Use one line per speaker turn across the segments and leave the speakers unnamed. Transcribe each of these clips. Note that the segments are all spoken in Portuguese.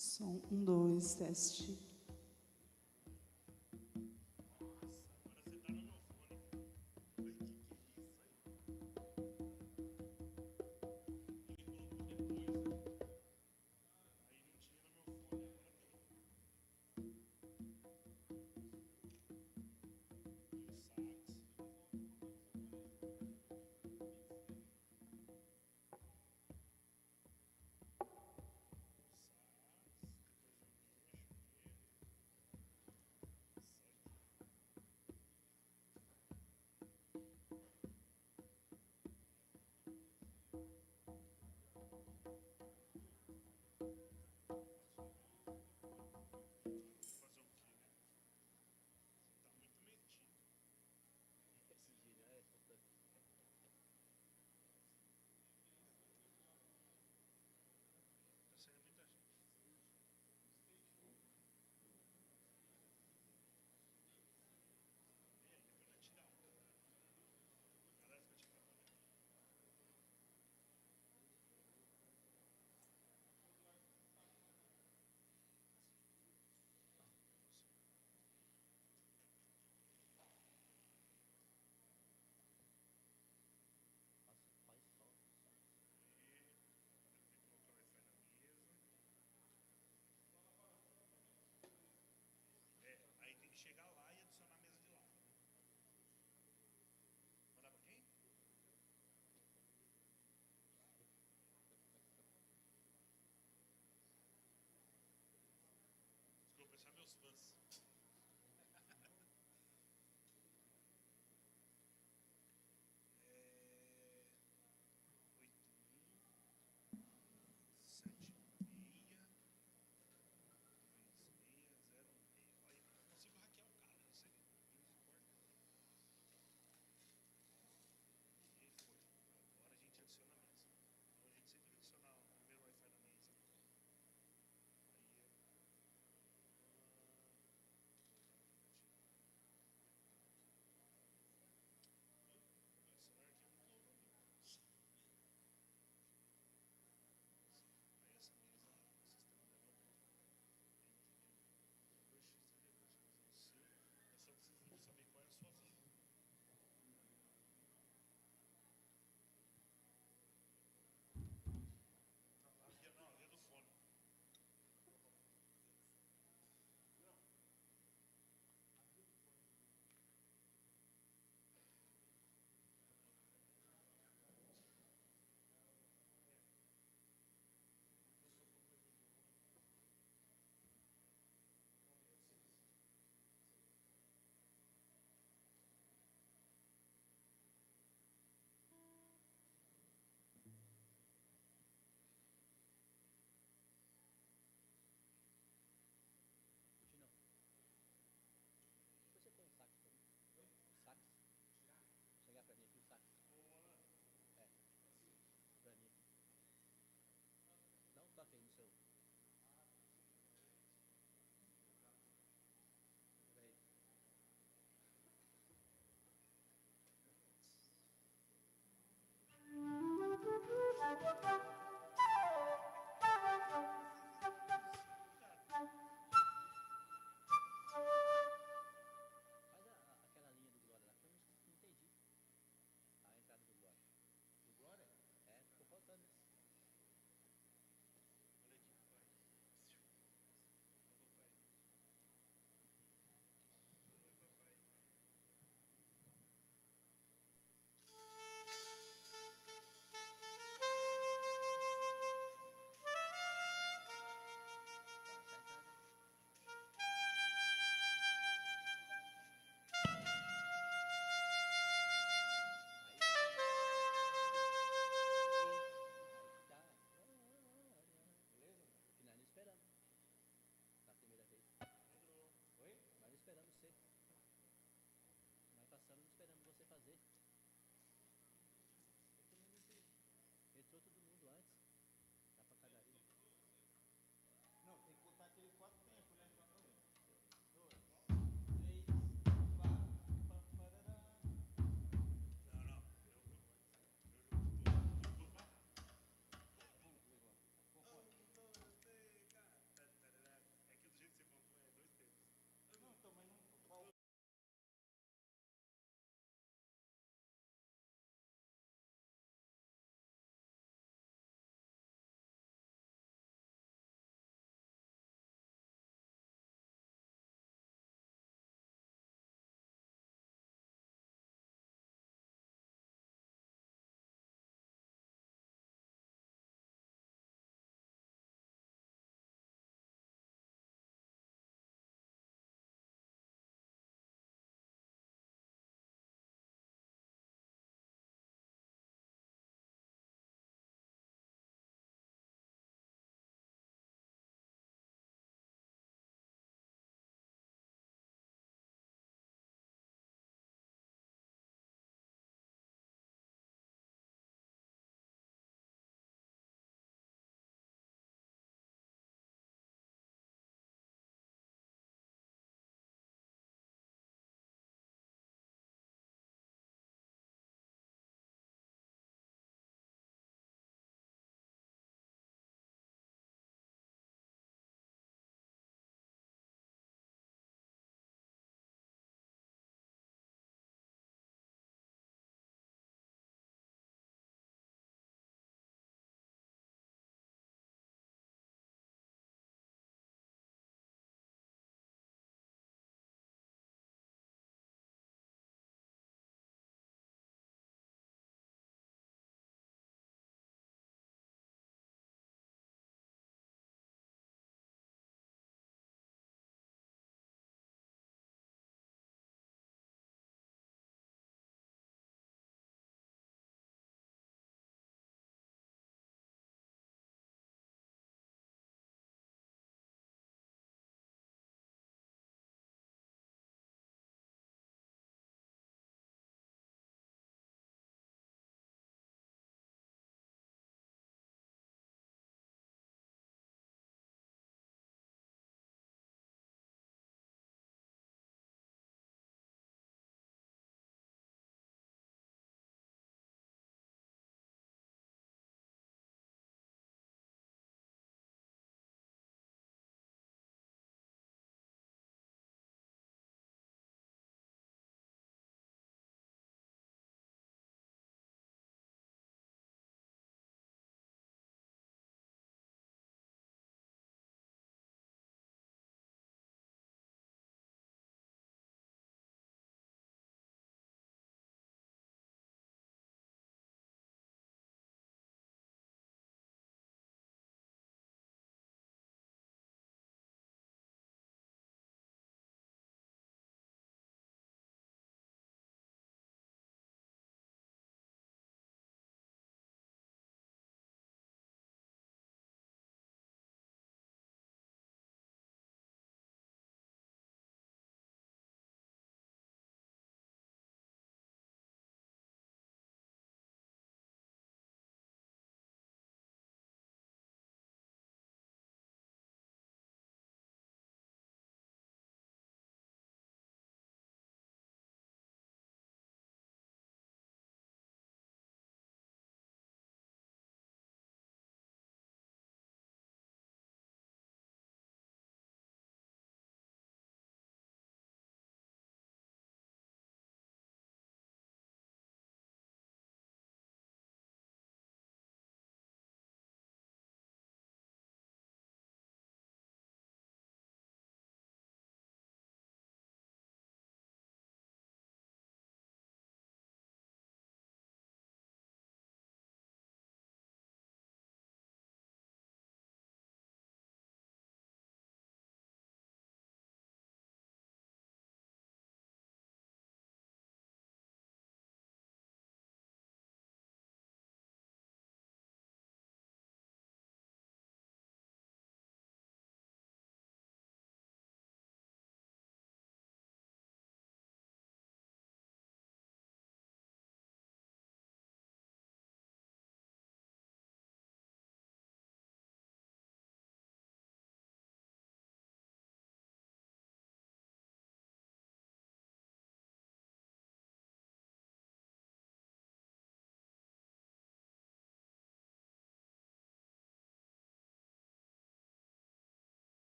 Som, 1, 2, teste.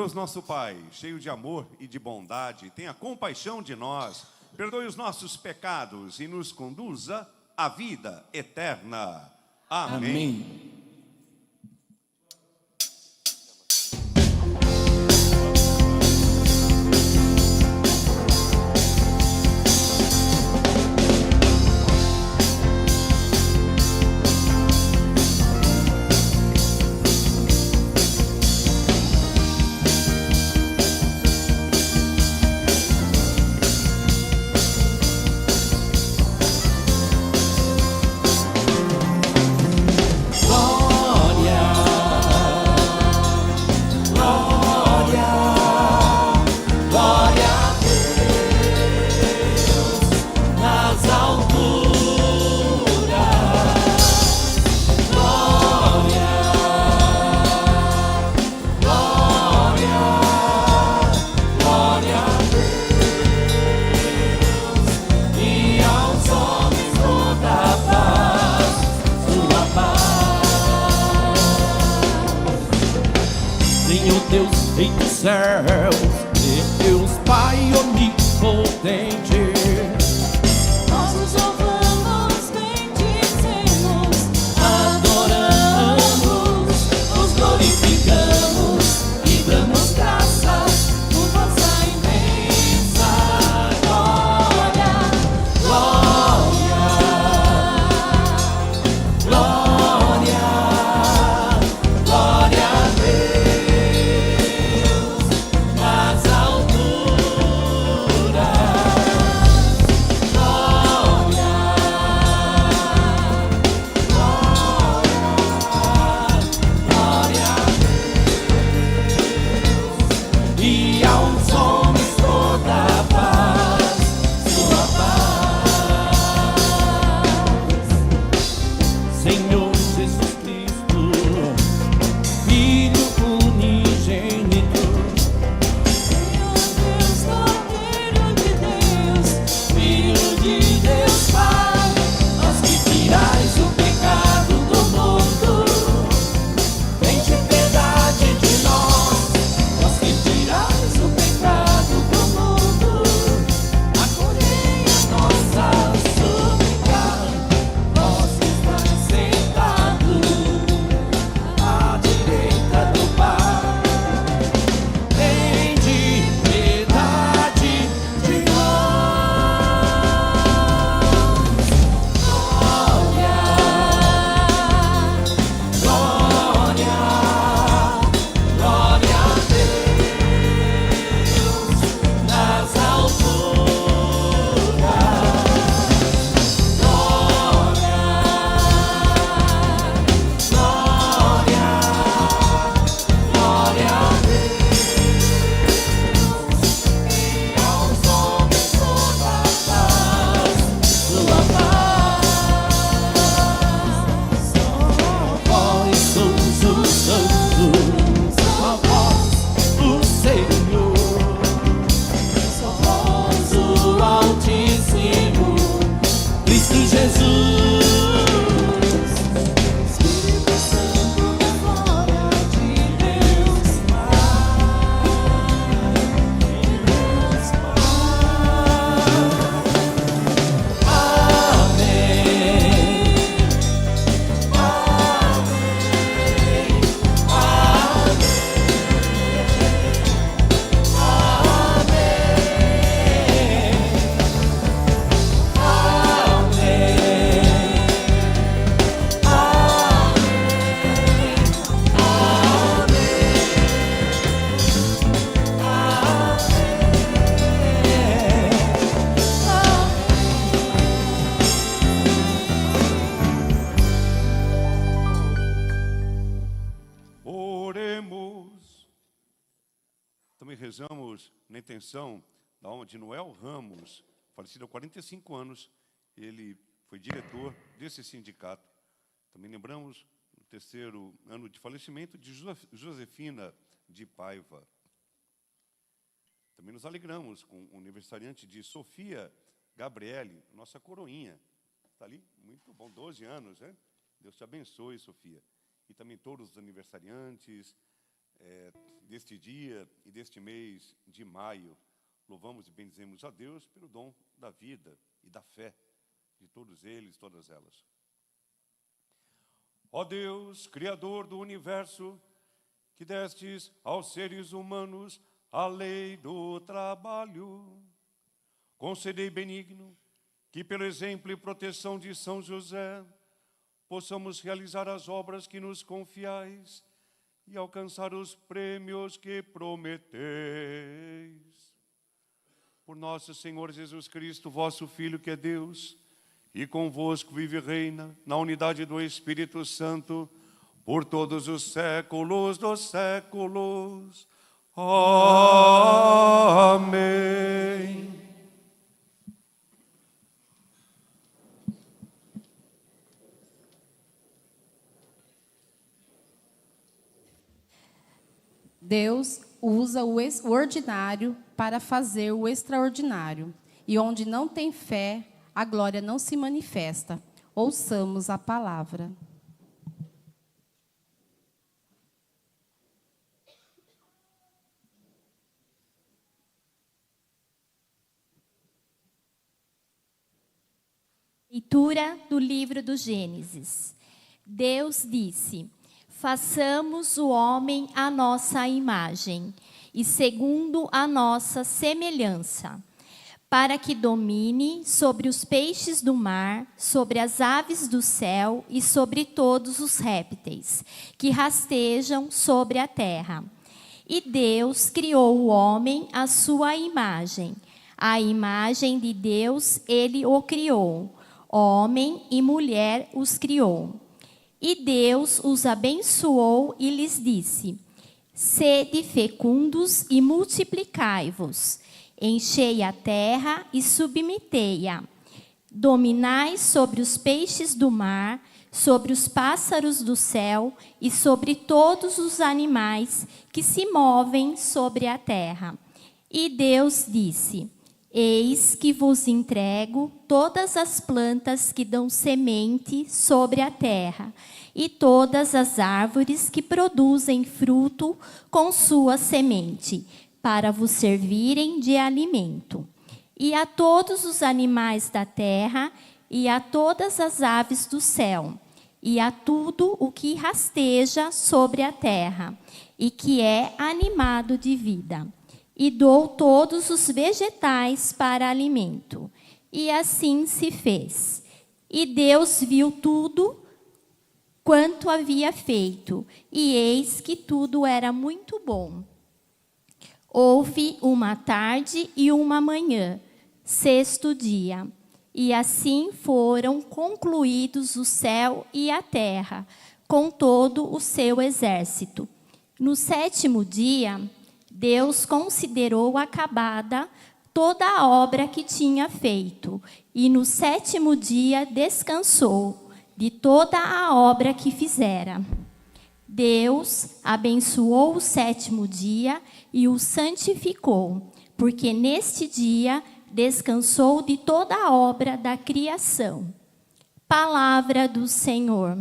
Deus nosso Pai, cheio de amor e de bondade, tenha compaixão de nós, perdoe os nossos pecados e nos conduza à vida eterna. Amém.
Amém.
Deus, Rei dos céus, Deus Pai onipotente,
nós nos louvamos, bendizemos,
adoramos, nos glorificamos e damos graças
por vossa imensa glória.
glória, glória, glória a Deus nas alturas, glória, glória a Deus e aos homens toda a paz, sua paz. Senhor Jesus Cristo, Filho unigênito,
Senhor Deus, Cordeiro de Deus,
Filho de Deus Pai, nós que tirais o pecado do mundo, tende piedade de nós. Nós que tirais o pecado do mundo, acolhei a nossa súplica. Vós que estáis sentado à direita do Pai, tende piedade de nós. Glória, glória, glória a Deus nas alturas. Glória, glória, glória a Deus e aos homens toda a paz, sua paz. Vós sois os santos, só vós o Senhor, só vós o Altíssimo, Cristo Jesus.
Espírito Santo, glória de Deus Pai, Deus
Oremos. Também rezamos na intenção da alma de Noel Ramos, falecido há 45 anos. Ele foi diretor desse sindicato. Também lembramos o 3º ano de falecimento de Josefina de Paiva. Também nos alegramos com o aniversariante de Sofia Gabriele, nossa coroinha. Está ali? Muito bom, 12 anos, né? Deus te abençoe, Sofia. E também todos os aniversariantes, deste dia e deste mês de maio. Louvamos e bendizemos a Deus pelo dom da vida e da fé de todos eles, todas elas. Ó Deus, Criador do universo, que destes aos seres humanos a lei do trabalho, concedei benigno que, pelo exemplo e proteção de São José, possamos realizar as obras que nos confiais e alcançar os prêmios que prometeis. Por nosso Senhor Jesus Cristo, vosso Filho, que é Deus, e convosco vive e reina, na unidade do Espírito Santo, por todos os séculos dos séculos. Amém.
Deus usa o ordinário para fazer o extraordinário. E onde não tem fé, a glória não se manifesta. Ouçamos a palavra.
Leitura do livro do Gênesis. Deus disse: façamos o homem à nossa imagem e segundo a nossa semelhança, para que domine sobre os peixes do mar, sobre as aves do céu e sobre todos os répteis que rastejam sobre a terra. E Deus criou o homem à sua imagem. A imagem de Deus ele o criou. Homem e mulher os criou. E Deus os abençoou e lhes disse: sede fecundos e multiplicai-vos, enchei a terra e submetei-a. Dominai sobre os peixes do mar, sobre os pássaros do céu e sobre todos os animais que se movem sobre a terra. E Deus disse: eis que vos entrego todas as plantas que dão semente sobre a terra, e todas as árvores que produzem fruto com sua semente, para vos servirem de alimento. E a todos os animais da terra, e a todas as aves do céu, e a tudo o que rasteja sobre a terra, e que é animado de vida. E dou todos os vegetais para alimento. E assim se fez. E Deus viu tudo quanto havia feito, e eis que tudo era muito bom. Houve uma tarde e uma manhã, sexto dia. E assim foram concluídos o céu e a terra, com todo o seu exército. No sétimo dia, Deus considerou acabada toda a obra que tinha feito, e no sétimo dia descansou de toda a obra que fizera. Deus abençoou o sétimo dia e o santificou, porque neste dia descansou de toda a obra da criação. Palavra do Senhor.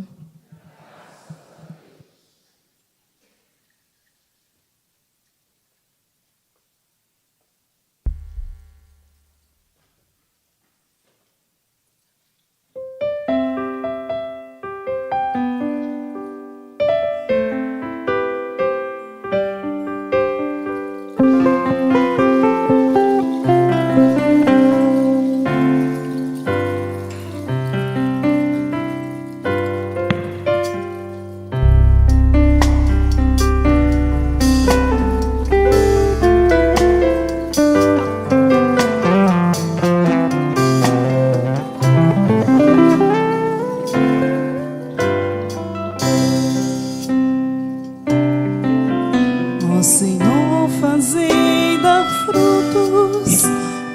Senhor, fazei dar frutos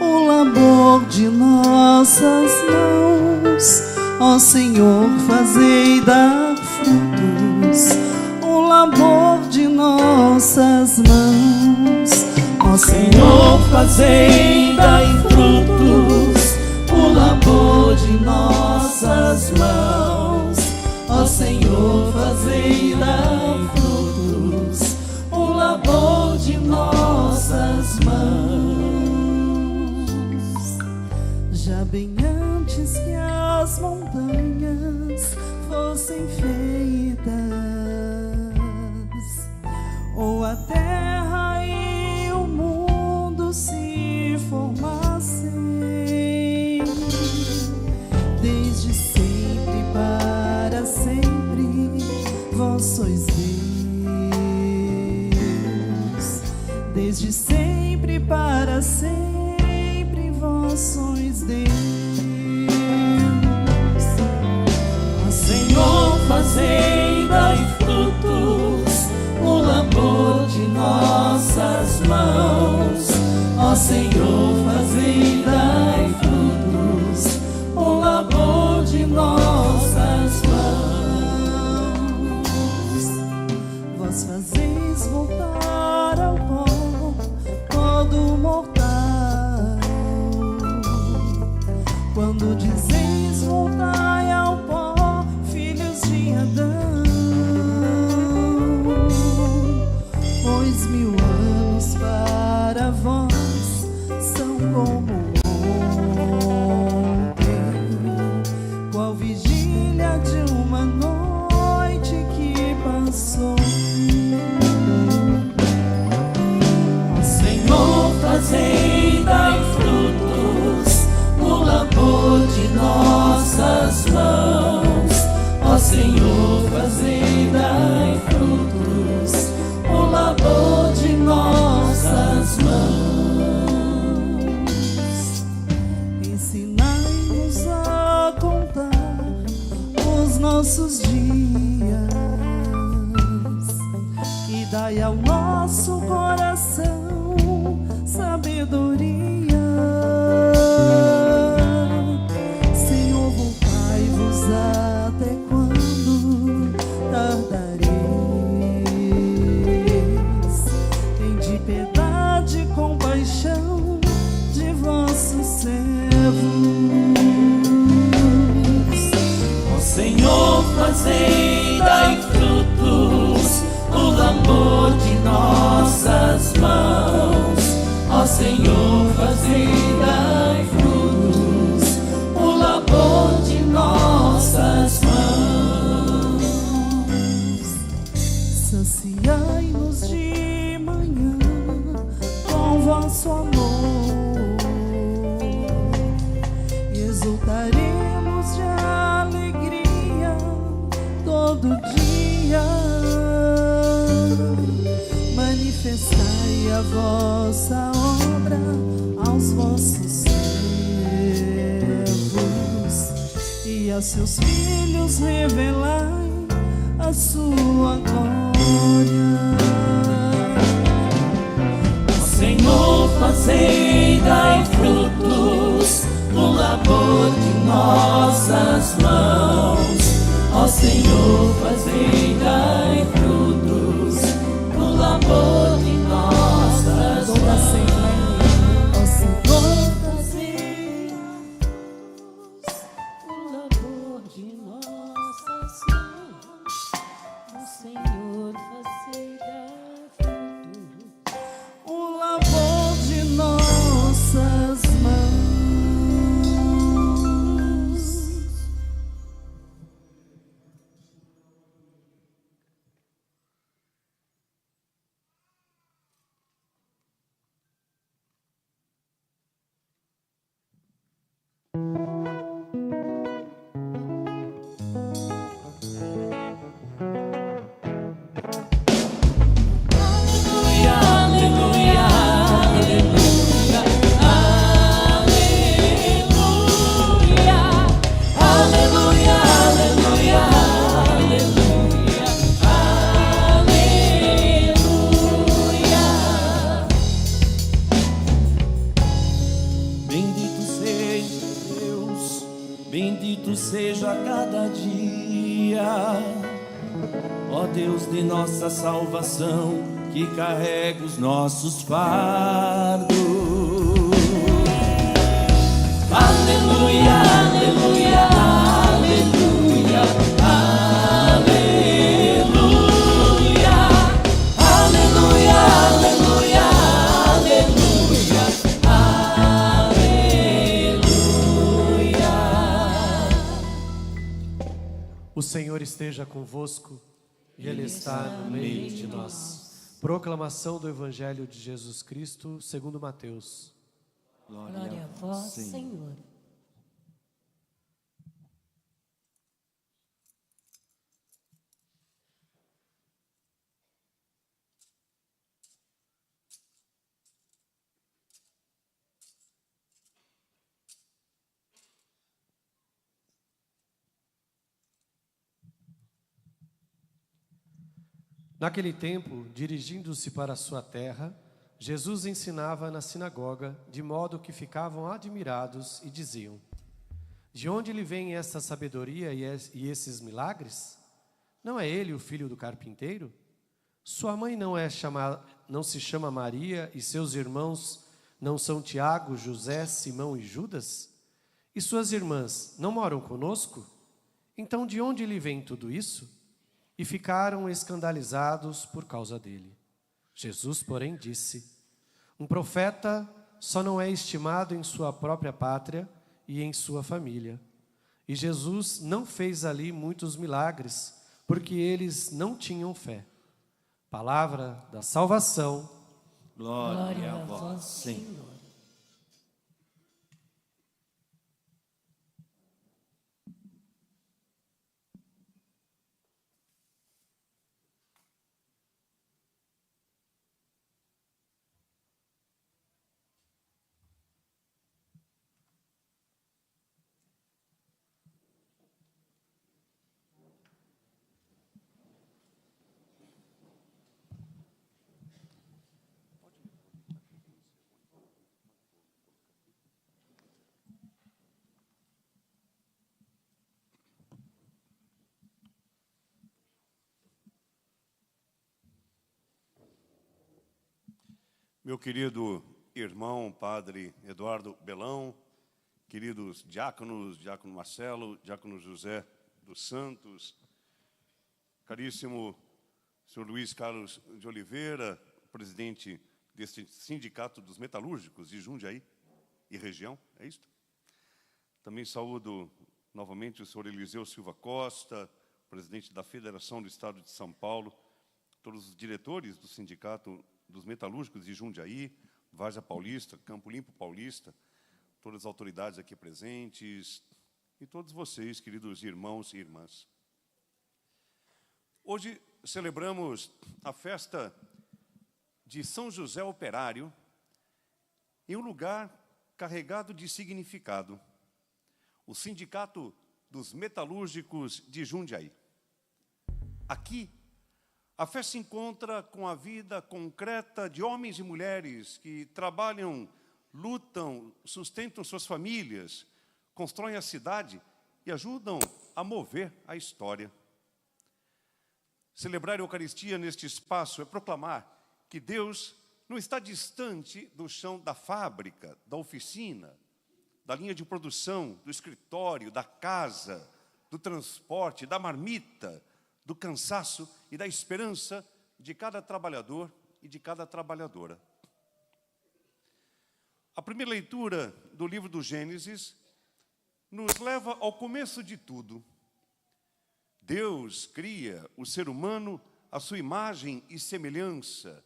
o labor de nossas mãos. Ó Senhor, fazei dar frutos o labor de nossas mãos. Ó
Senhor, fazei dar frutos o labor de nossas mãos. Ó Senhor, fazei dar frutos
bem antes que as montanhas fossem feitas, ou a terra e o mundo se formassem. Desde sempre para sempre vós sois Deus. Desde sempre para sempre vós sois Deus. Ó Senhor, fazei dai frutos o labor de nossas mãos. Ó Senhor, fazei dai frutos o labor de nossas mãos. Vós fazeis voltar ao pó todo mortal. Quando dizeis voltai ao pó, filhos de Adão, pois 1000 anos para vós são como ontem, qual vigília de uma noite que passou. Ó Senhor, fazei dai frutos o labor de nossas mãos. Ó Senhor, fazei dai frutos o labor de nossas mãos. Ensinai-nos a contar os nossos dias e dai ao nosso coração sabedoria. Senhor, voltai-vos até quando tardareis. Tende piedade e compaixão de vossos servos. Ó Senhor, fazei dai frutos o labor de nossas mãos. Ó Senhor, fazei dai frutos o labor de nossas mãos. Saciai-nos de manhã com vosso amor e exultaremos de alegria todo dia. Manifestai a vossa obra aos vossos servos e a seus filhos revelai a sua glória. Ó Senhor, fazei dai frutos o labor de nossas mãos. Ó Senhor, fazei dai frutos o labor de nossas mãos. Ó Senhor, fazei o labor de nossas mãos. Ó Senhor, fazei o labor de nossas mãos.
Bendito seja cada dia, ó Deus de nossa salvação, que carrega os nossos fardos. Aleluia, aleluia, aleluia, aleluia, aleluia, aleluia, aleluia, aleluia.
O Senhor esteja convosco e Ele está no meio de nós. Proclamação do Evangelho de Jesus Cristo segundo Mateus.
Glória a vós, Senhor.
Naquele tempo, dirigindo-se para a sua terra, Jesus ensinava na sinagoga, de modo que ficavam admirados e diziam: de onde lhe vem essa sabedoria e esses milagres? Não é ele o filho do carpinteiro? Sua mãe não se chama Maria e seus irmãos não são Tiago, José, Simão e Judas? E suas irmãs não moram conosco? Então de onde lhe vem tudo isso? E ficaram escandalizados por causa dele. Jesus, porém, disse: um profeta só não é estimado em sua própria pátria e em sua família. E Jesus não fez ali muitos milagres, porque eles não tinham fé. Palavra da salvação.
Glória a vós, Senhor.
Meu querido irmão, padre Eduardo Belão, queridos diáconos, diácono Marcelo, diácono José dos Santos, caríssimo senhor Luiz Carlos de Oliveira, presidente deste Sindicato dos Metalúrgicos de Jundiaí e região, é isto? Também saúdo novamente o senhor Eliseu Silva Costa, presidente da Federação do Estado de São Paulo, todos os diretores do Sindicato dos Metalúrgicos de Jundiaí, Várzea Paulista, Campo Limpo Paulista, todas as autoridades aqui presentes e todos vocês, queridos irmãos e irmãs. Hoje celebramos a festa de São José Operário em um lugar carregado de significado, o Sindicato dos Metalúrgicos de Jundiaí. Aqui, a fé se encontra com a vida concreta de homens e mulheres que trabalham, lutam, sustentam suas famílias, constroem a cidade e ajudam a mover a história. Celebrar a Eucaristia neste espaço é proclamar que Deus não está distante do chão da fábrica, da oficina, da linha de produção, do escritório, da casa, do transporte, da marmita, do cansaço e da esperança de cada trabalhador e de cada trabalhadora. A primeira leitura do livro do Gênesis nos leva ao começo de tudo. Deus cria o ser humano à sua imagem e semelhança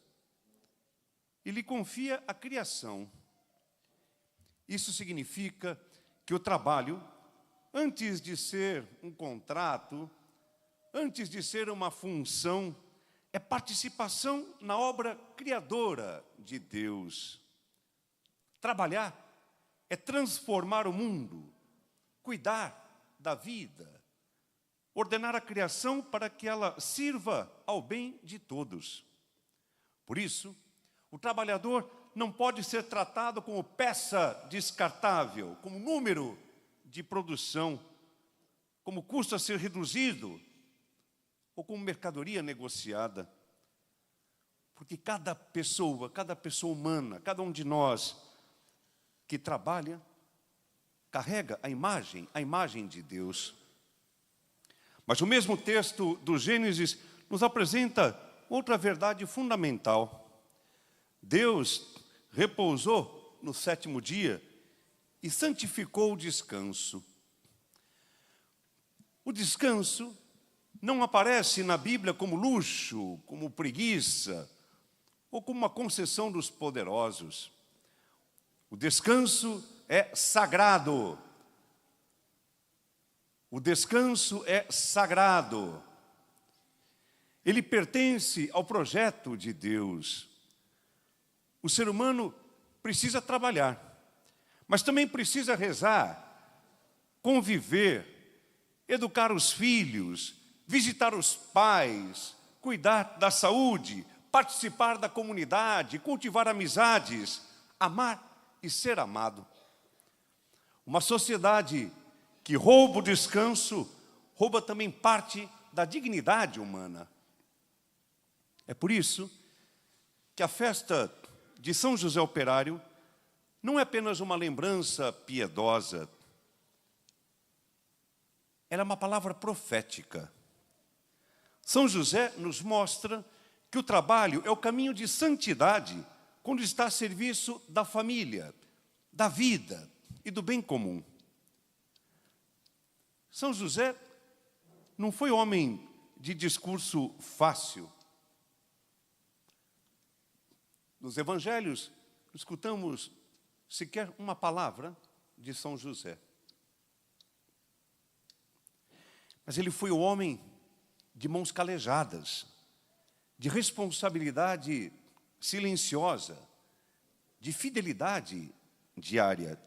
e lhe confia a criação. Isso significa que o trabalho, antes de ser um contrato, antes de ser uma função, é participação na obra criadora de Deus. Trabalhar é transformar o mundo, cuidar da vida, ordenar a criação para que ela sirva ao bem de todos. Por isso, o trabalhador não pode ser tratado como peça descartável, como número de produção, como custo a ser reduzido, ou como mercadoria negociada. Porque cada pessoa humana, cada um de nós que trabalha, carrega a imagem de Deus. Mas o mesmo texto do Gênesis nos apresenta outra verdade fundamental. Deus repousou no sétimo dia e santificou o descanso. O descanso não aparece na Bíblia como luxo, como preguiça, ou como uma concessão dos poderosos. O descanso é sagrado. O descanso é sagrado. Ele pertence ao projeto de Deus. O ser humano precisa trabalhar, mas também precisa rezar, conviver, educar os filhos, visitar os pais, cuidar da saúde, participar da comunidade, cultivar amizades, amar e ser amado. Uma sociedade que rouba o descanso, rouba também parte da dignidade humana. É por isso que a festa de São José Operário não é apenas uma lembrança piedosa, ela é uma palavra profética. São José nos mostra que o trabalho é o caminho de santidade quando está a serviço da família, da vida e do bem comum. São José não foi homem de discurso fácil. Nos evangelhos, escutamos sequer uma palavra de São José. Mas ele foi o homem de mãos calejadas, de responsabilidade silenciosa, de fidelidade diária.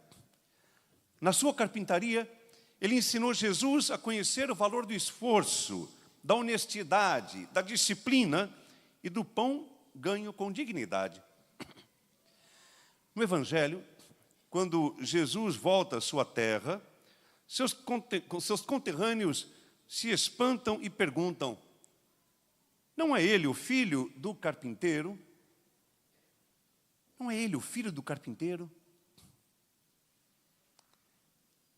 Na sua carpintaria, ele ensinou Jesus a conhecer o valor do esforço, da honestidade, da disciplina e do pão ganho com dignidade. No Evangelho, quando Jesus volta à sua terra, seus conterrâneos se espantam e perguntam: não é ele o filho do carpinteiro? Não é ele o filho do carpinteiro?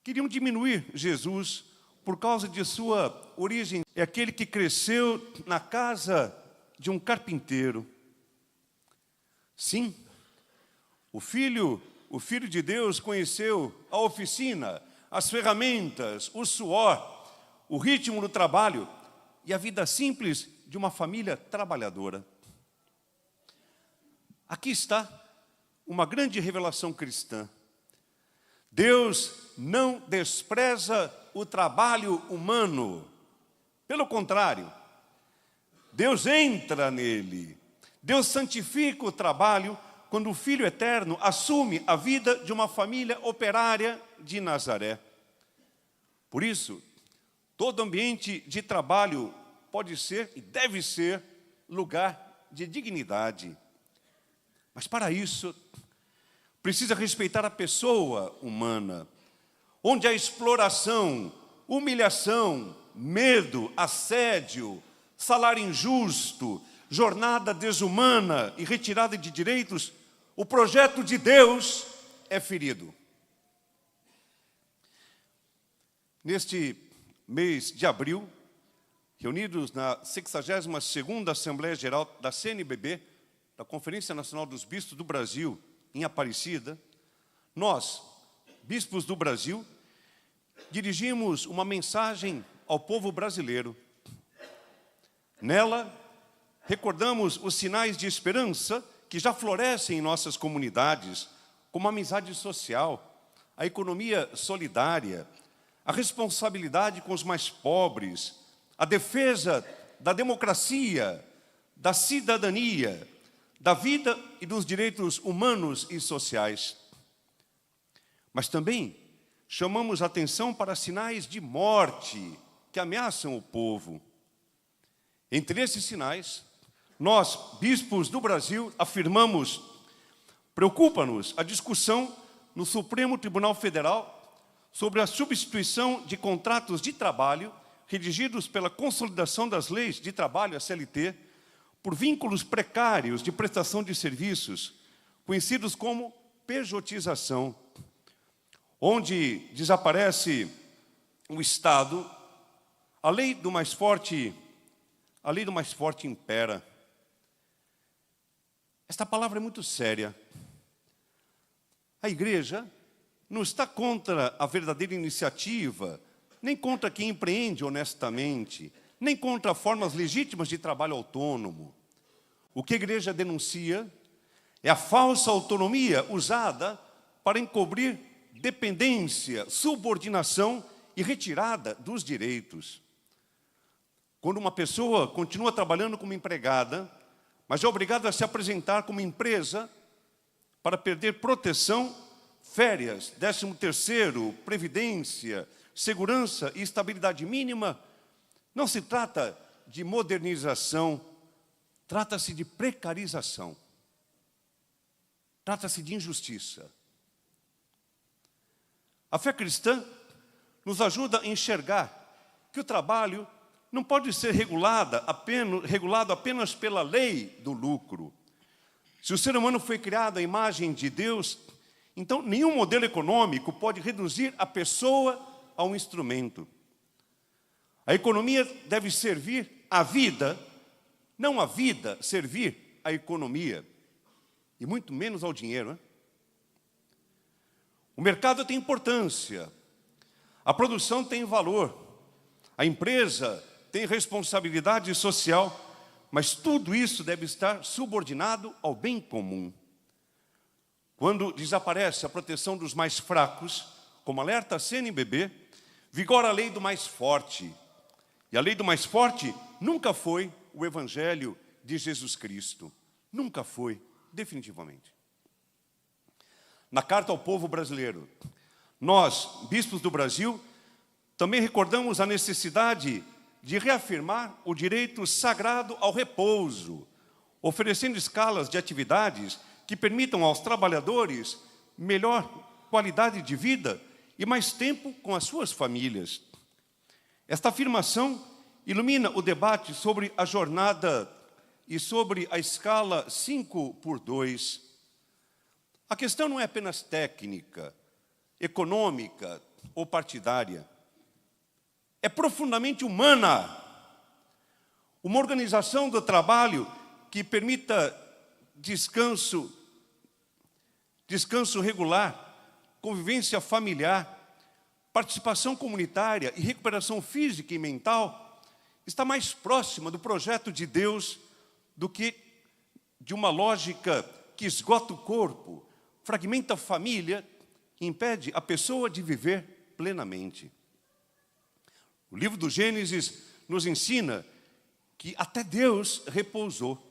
Queriam diminuir Jesus por causa de sua origem. É aquele que cresceu na casa de um carpinteiro. Sim, o filho de Deus conheceu a oficina, as ferramentas, o suor, o ritmo do trabalho e a vida simples de uma família trabalhadora. Aqui está uma grande revelação cristã. Deus não despreza o trabalho humano. Pelo contrário, Deus entra nele. Deus santifica o trabalho quando o Filho Eterno assume a vida de uma família operária de Nazaré. Por isso, todo ambiente de trabalho pode ser e deve ser lugar de dignidade. Mas para isso, precisa respeitar a pessoa humana, onde a exploração, humilhação, medo, assédio, salário injusto, jornada desumana e retirada de direitos, o projeto de Deus é ferido. Neste mês de abril, reunidos na 62ª Assembleia Geral da CNBB, da Conferência Nacional dos Bispos do Brasil, em Aparecida, nós, bispos do Brasil, dirigimos uma mensagem ao povo brasileiro. Nela, recordamos os sinais de esperança que já florescem em nossas comunidades, como a amizade social, a economia solidária, a responsabilidade com os mais pobres, a defesa da democracia, da cidadania, da vida e dos direitos humanos e sociais. Mas também chamamos atenção para sinais de morte que ameaçam o povo. Entre esses sinais, nós, bispos do Brasil, afirmamos: preocupa-nos a discussão no Supremo Tribunal Federal sobre a substituição de contratos de trabalho redigidos pela consolidação das leis de trabalho, a CLT, por vínculos precários de prestação de serviços, conhecidos como pejotização, onde desaparece o Estado, a lei do mais forte impera. Esta palavra é muito séria. A igreja não está contra a verdadeira iniciativa, nem contra quem empreende honestamente. nem contra formas legítimas de trabalho autônomo. O que a igreja denuncia é a falsa autonomia usada para encobrir dependência, subordinação e retirada dos direitos. Quando uma pessoa continua trabalhando como empregada, mas é obrigada a se apresentar como empresa para perder proteção, férias, 13º, previdência, segurança e estabilidade mínima, não se trata de modernização, trata-se de precarização. Trata-se de injustiça. A fé cristã nos ajuda a enxergar que o trabalho não pode ser regulado apenas pela lei do lucro. Se o ser humano foi criado à imagem de Deus, então nenhum modelo econômico pode reduzir a pessoa a um instrumento. A economia deve servir à vida, não a vida servir à economia, e muito menos ao dinheiro, né? O mercado tem importância, a produção tem valor, a empresa tem responsabilidade social, mas tudo isso deve estar subordinado ao bem comum. Quando desaparece a proteção dos mais fracos, como alerta a CNBB, vigora a lei do mais forte. E a lei do mais forte nunca foi o Evangelho de Jesus Cristo. Nunca foi, definitivamente. Na carta ao povo brasileiro, nós, bispos do Brasil, também recordamos a necessidade de reafirmar o direito sagrado ao repouso, oferecendo escalas de atividades que permitam aos trabalhadores melhor qualidade de vida e mais tempo com as suas famílias. Esta afirmação ilumina o debate sobre a jornada e sobre a escala 5x2. A questão não é apenas técnica, econômica ou partidária. É profundamente humana. Uma organização do trabalho que permita descanso regular, convivência familiar, participação comunitária e recuperação física e mental está mais próxima do projeto de Deus do que de uma lógica que esgota o corpo, fragmenta a família e impede a pessoa de viver plenamente. O livro do Gênesis nos ensina que até Deus repousou.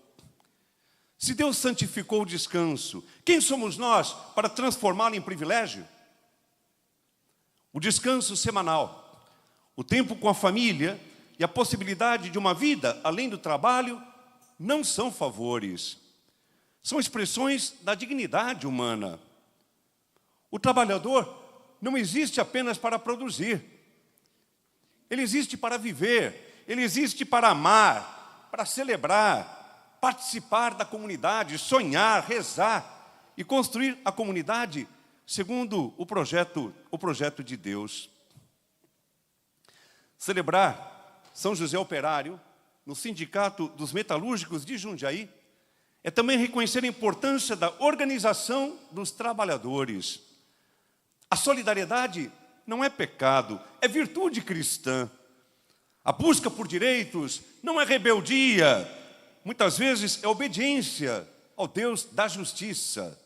Se Deus santificou o descanso, quem somos nós para transformá-lo em privilégio? O descanso semanal, o tempo com a família e a possibilidade de uma vida além do trabalho não são favores. São expressões da dignidade humana. O trabalhador não existe apenas para produzir. Ele existe para viver, ele existe para amar, para celebrar, participar da comunidade, sonhar, rezar e construir a comunidade segundo o projeto de Deus. Celebrar São José Operário no Sindicato dos Metalúrgicos de Jundiaí é também reconhecer a importância da organização dos trabalhadores. A solidariedade não é pecado, é virtude cristã. A busca por direitos não é rebeldia, muitas vezes é obediência ao Deus da justiça.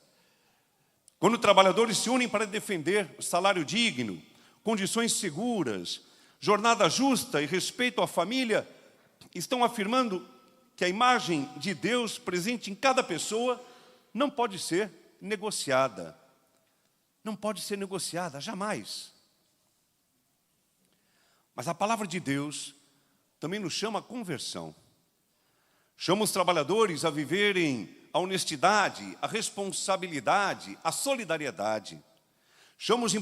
Quando trabalhadores se unem para defender o salário digno, condições seguras, jornada justa e respeito à família, estão afirmando que a imagem de Deus presente em cada pessoa não pode ser negociada. Não pode ser negociada, jamais. Mas a palavra de Deus também nos chama à conversão. Chama os trabalhadores a viverem a honestidade, a responsabilidade, a solidariedade. Chama os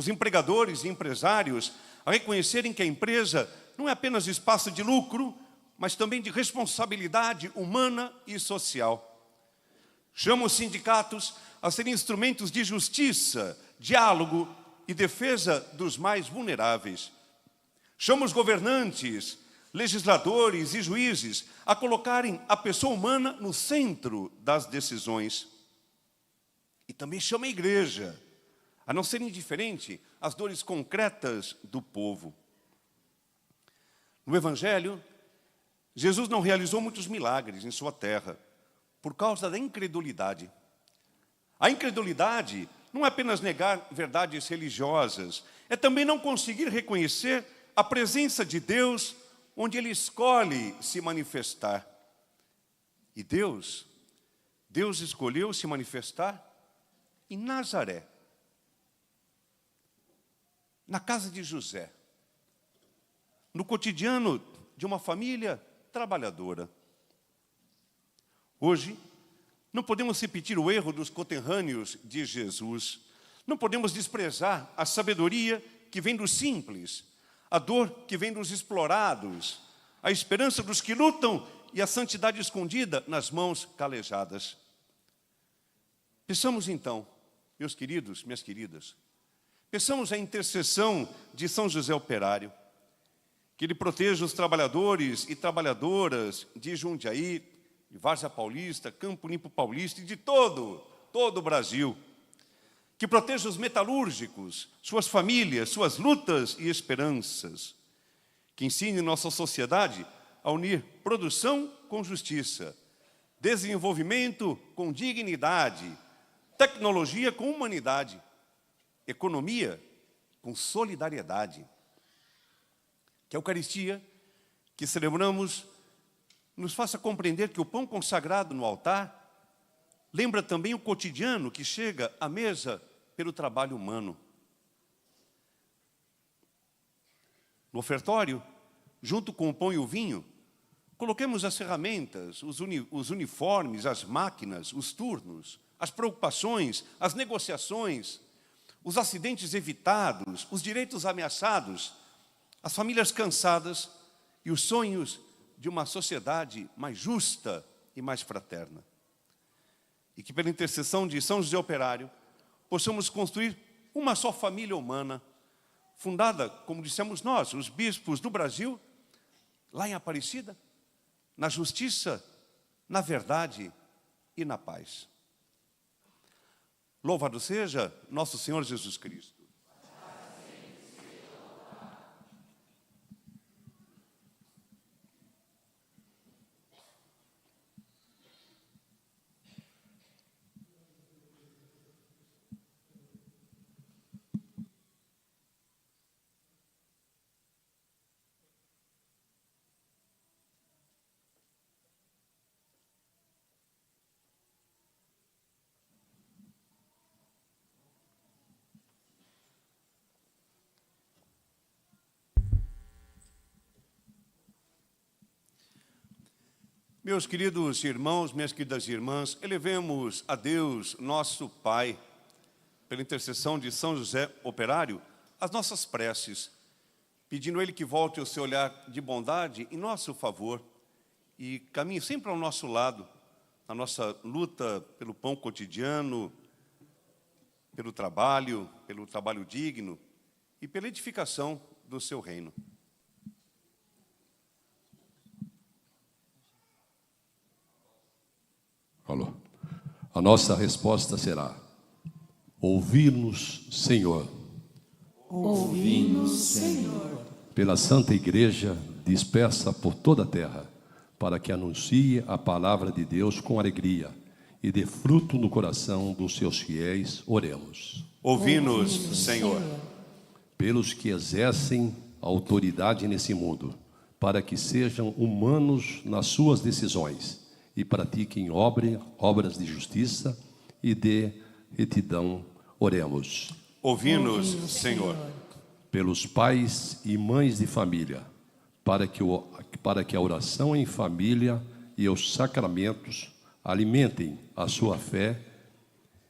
empregadores e empresários a reconhecerem que a empresa não é apenas espaço de lucro, mas também de responsabilidade humana e social. Chama os sindicatos a serem instrumentos de justiça, diálogo e defesa dos mais vulneráveis. Chama os governantes, legisladores e juízes a colocarem a pessoa humana no centro das decisões. E também chama a igreja a não ser indiferente às dores concretas do povo. No Evangelho, Jesus não realizou muitos milagres em sua terra por causa da incredulidade. A incredulidade não é apenas negar verdades religiosas, é também não conseguir reconhecer a presença de Deus onde Ele escolhe se manifestar. E Deus escolheu se manifestar em Nazaré, na casa de José, no cotidiano de uma família trabalhadora. Hoje, não podemos repetir o erro dos conterrâneos de Jesus. Não podemos desprezar a sabedoria que vem dos simples, a dor que vem dos explorados, a esperança dos que lutam e a santidade escondida nas mãos calejadas. Peçamos então, meus queridos, minhas queridas, peçamos a intercessão de São José Operário, que Ele proteja os trabalhadores e trabalhadoras de Jundiaí, de Várzea Paulista, Campo Limpo Paulista e de todo o Brasil. Que proteja os metalúrgicos, suas famílias, suas lutas e esperanças. Que ensine nossa sociedade a unir produção com justiça, desenvolvimento com dignidade, tecnologia com humanidade, economia com solidariedade. Que a Eucaristia, que celebramos, nos faça compreender que o pão consagrado no altar lembra também o cotidiano que chega à mesa pelo trabalho humano. No ofertório, junto com o pão e o vinho, coloquemos as ferramentas, os uniformes, as máquinas, os turnos, as preocupações, as negociações, os acidentes evitados, os direitos ameaçados, as famílias cansadas e os sonhos de uma sociedade mais justa e mais fraterna. E que, pela intercessão de São José Operário, possamos construir uma só família humana, fundada, como dissemos nós, os bispos do Brasil, lá em Aparecida, na justiça, na verdade e na paz. Louvado seja nosso Senhor Jesus Cristo. Meus queridos irmãos, minhas queridas irmãs, elevemos a Deus, nosso Pai, pela intercessão de São José Operário, as nossas preces, pedindo a Ele que volte o seu olhar de bondade em nosso favor e caminhe sempre ao nosso lado, na nossa luta pelo pão cotidiano, pelo trabalho digno e pela edificação do seu reino.
Alô. A nossa resposta será: ouvir-nos, Senhor.
Ouvir-nos, Senhor.
Pela Santa Igreja dispersa por toda a terra, para que anuncie a palavra de Deus com alegria e dê fruto no coração dos seus fiéis, oremos.
Ouvi-nos, Senhor.
Pelos que exercem autoridade nesse mundo, para que sejam humanos nas suas decisões e pratiquem obras de justiça e de retidão, oremos.
Ouvi-nos, Senhor.
Pelos pais e mães de família, para que a oração em família e os sacramentos alimentem a sua fé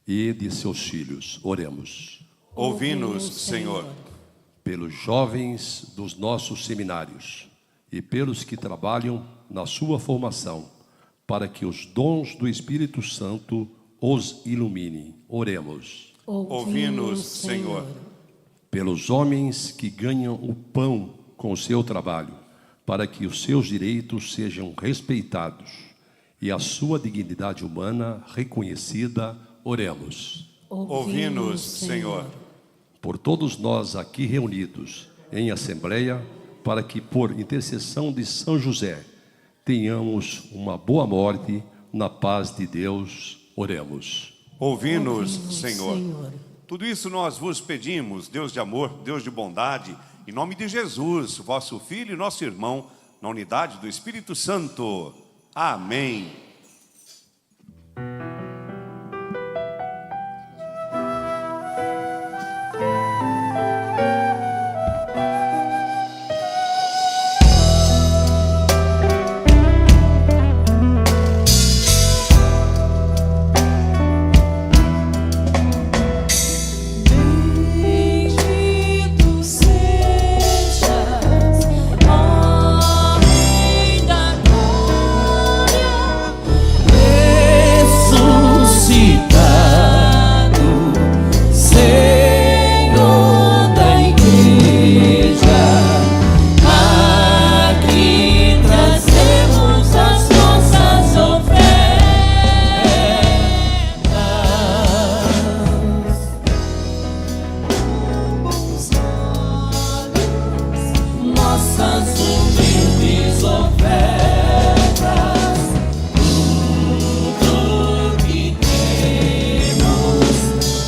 e de seus filhos, oremos.
Ouvi-nos, Senhor.
Pelos jovens dos nossos seminários e pelos que trabalham na sua formação, para que os dons do Espírito Santo os iluminem. Oremos.
Ouvi-nos, Senhor.
Pelos homens que ganham o pão com o seu trabalho, para que os seus direitos sejam respeitados e a sua dignidade humana reconhecida, oremos.
Ouvi-nos, Senhor.
Por todos nós aqui reunidos em assembleia, para que, por intercessão de São José, tenhamos uma boa morte na paz de Deus. Oremos.
Ouvi-nos, Senhor. Tudo isso nós vos pedimos, Deus de amor, Deus de bondade, em nome de Jesus, vosso Filho e nosso irmão, na unidade do Espírito Santo. Amém.
Bendito sejas, ó Rei da glória,
ressuscitado, Senhor da igreja, aqui trazemos as nossas ofertas, nossas humildes ofertas, tudo que temos,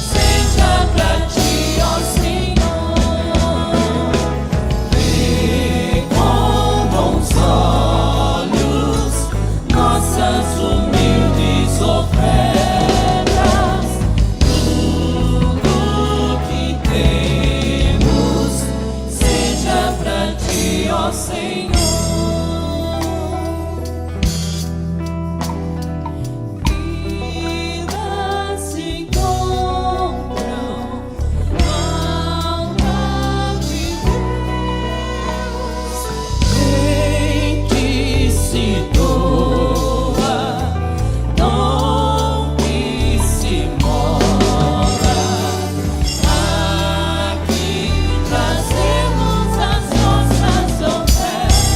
seja pra ti, ó Senhor. Vê com bons olhos nossas humildes ofertas, tudo que temos, seja pra ti, ó Senhor. Vidas se encontram alma de Deus, quem que se doa, dom que se mora. Aqui trazemos as nossas ofertas.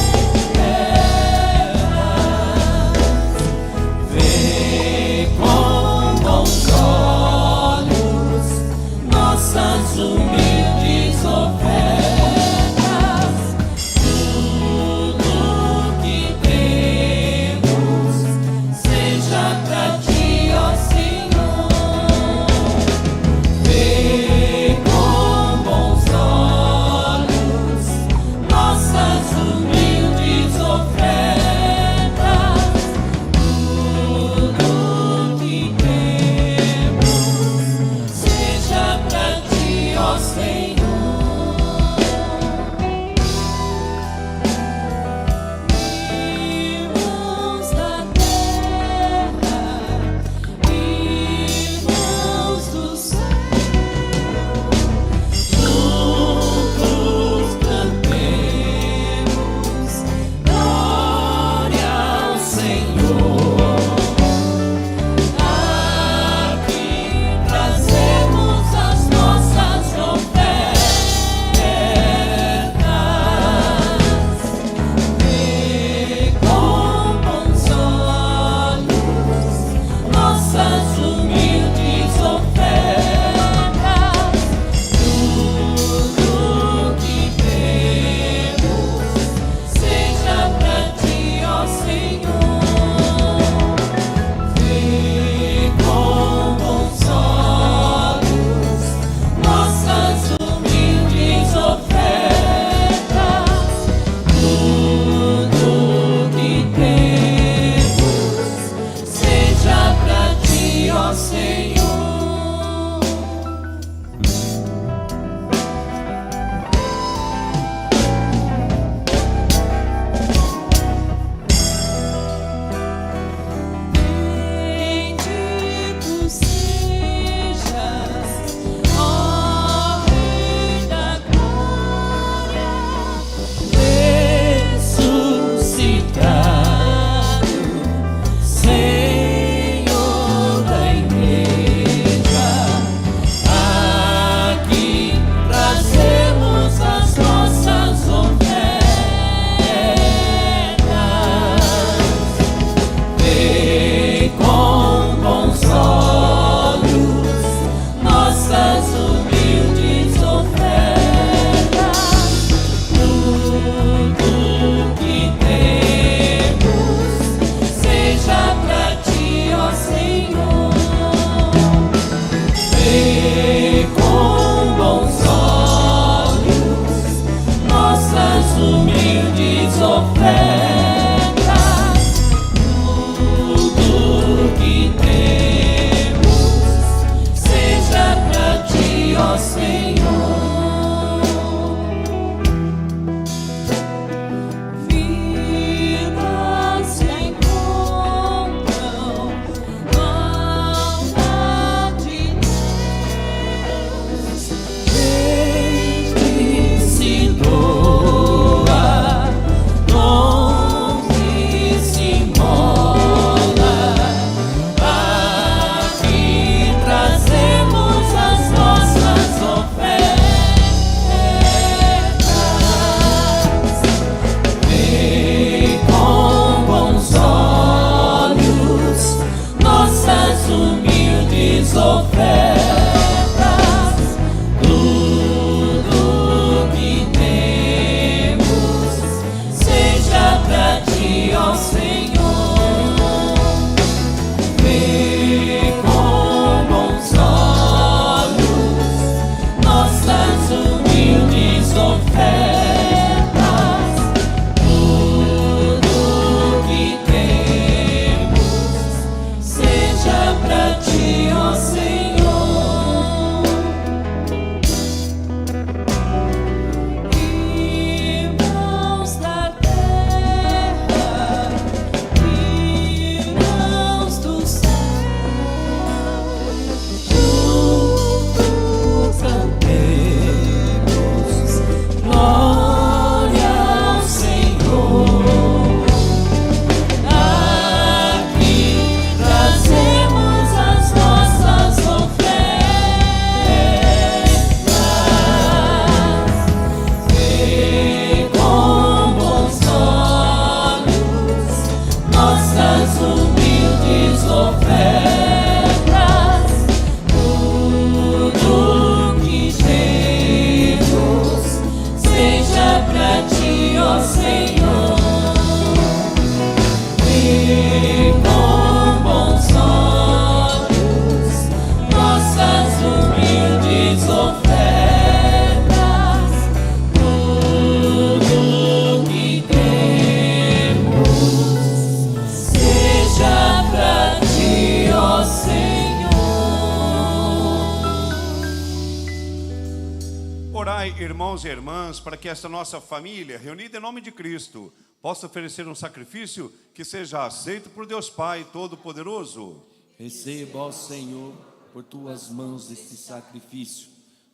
irmãos e irmãs, para que esta nossa família, reunida em nome de Cristo, possa oferecer um sacrifício que seja aceito por Deus Pai Todo-Poderoso.
Receba, ó Senhor, por tuas mãos este sacrifício,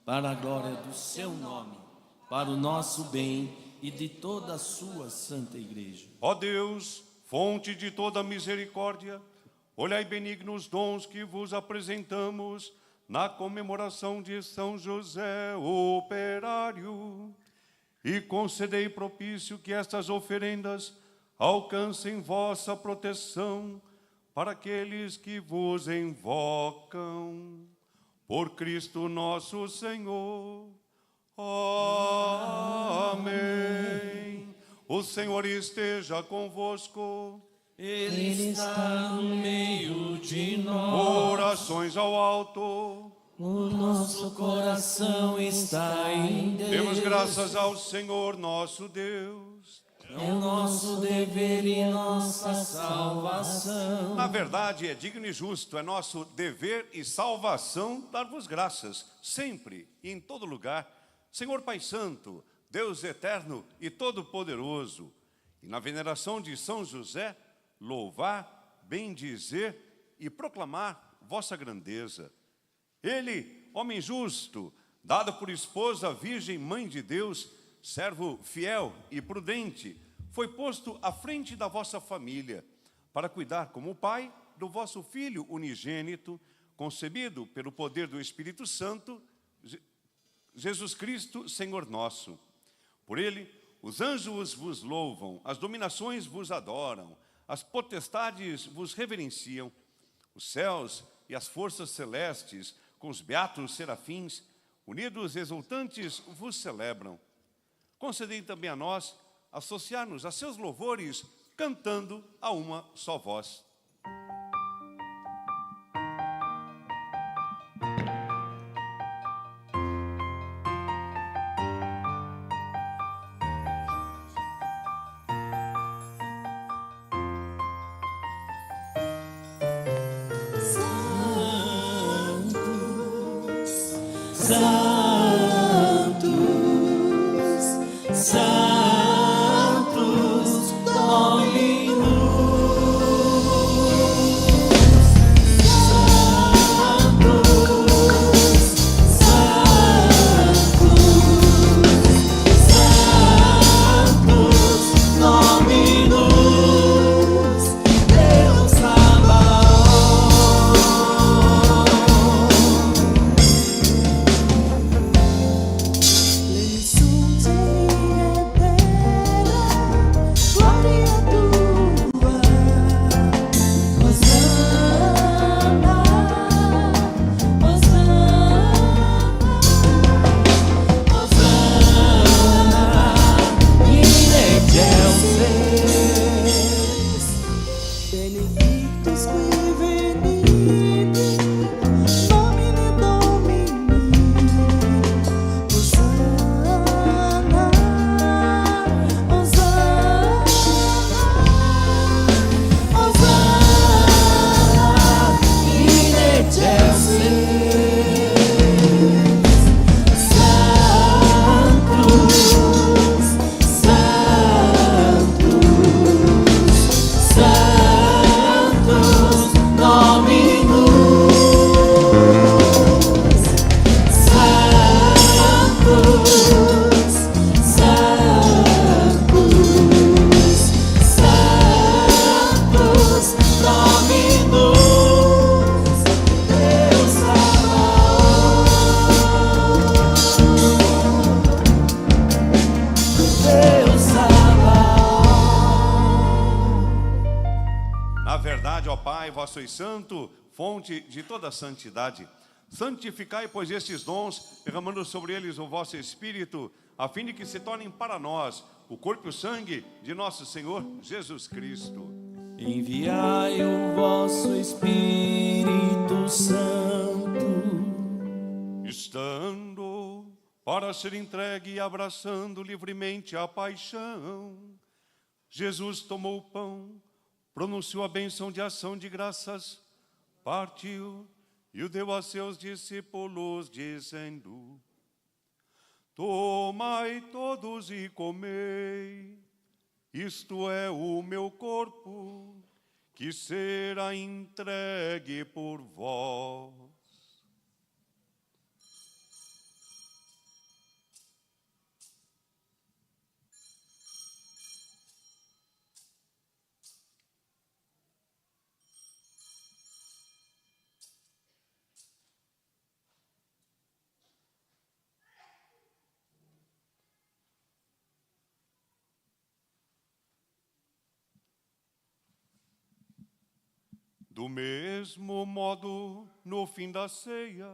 para a glória do seu nome, para o nosso bem e de toda a sua santa igreja.
Ó Deus, fonte de toda misericórdia, olhai benigno os dons que vos apresentamos na comemoração de São José Operário, e concedei propício que estas oferendas alcancem vossa proteção para aqueles que vos invocam. Por Cristo nosso Senhor. Amém. O Senhor esteja convosco.
Ele está no meio de nós.
Orações ao alto.
O nosso coração está em Deus.
Demos graças ao Senhor nosso Deus.
É o nosso dever e nossa salvação.
Na verdade, é digno e justo, é nosso dever e salvação dar-vos graças, sempre e em todo lugar, Senhor Pai Santo, Deus eterno e todo-poderoso. E na veneração de São José, louvar, bendizer e proclamar vossa grandeza. Ele, homem justo, dado por esposa a Virgem Mãe de Deus, servo fiel e prudente, foi posto à frente da vossa família, para cuidar como pai do vosso Filho unigênito, concebido pelo poder do Espírito Santo, Jesus Cristo, Senhor nosso. Por ele, os anjos vos louvam, as dominações vos adoram, as potestades vos reverenciam, os céus e as forças celestes, com os beatos serafins, unidos exultantes, vos celebram. Concedei também a nós associar-nos a seus louvores, cantando a uma só voz. Sois santo, fonte de toda santidade. Santificai, pois, estes dons, derramando sobre eles o vosso Espírito, a fim de que se tornem para nós o corpo e o sangue de nosso Senhor Jesus Cristo.
Enviai o vosso Espírito Santo,
estando para ser entregue e abraçando livremente a paixão, Jesus tomou o pão, pronunciou a bênção de ação de graças, partiu e o deu a seus discípulos, dizendo: Tomai todos e comei, isto é o meu corpo, que será entregue por vós. Do mesmo modo, no fim da ceia,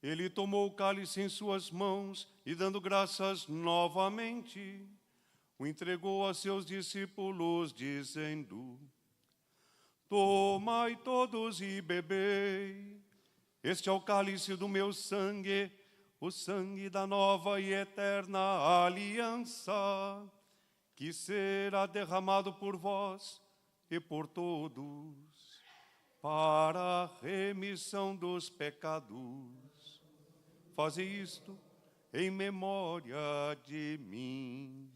ele tomou o cálice em suas mãos e, dando graças novamente, o entregou a seus discípulos, dizendo: Tomai todos e bebei, este é o cálice do meu sangue, o sangue da nova e eterna aliança, que será derramado por vós e por todos, para a remissão dos pecados. Fazei isto em memória de mim.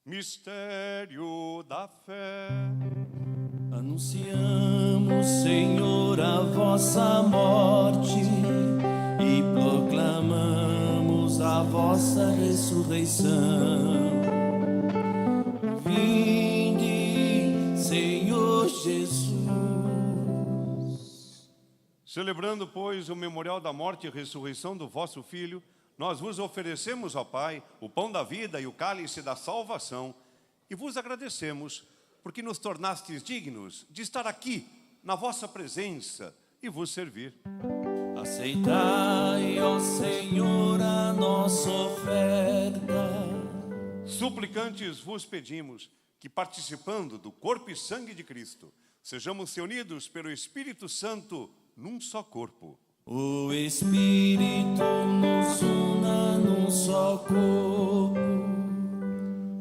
Mistério da fé.
Anunciamos, Senhor, a vossa morte e proclamamos a vossa ressurreição. Vinde, Senhor Jesus.
Celebrando, pois, o memorial da morte e ressurreição do vosso Filho, nós vos oferecemos, ó Pai, o pão da vida e o cálice da salvação, e vos agradecemos, porque nos tornastes dignos de estar aqui, na vossa presença, e vos servir.
Aceitai, ó Senhor, a nossa oferta.
Suplicantes vos pedimos que, participando do corpo e sangue de Cristo, sejamos reunidos pelo Espírito Santo num só corpo.
O Espírito nos una num só corpo.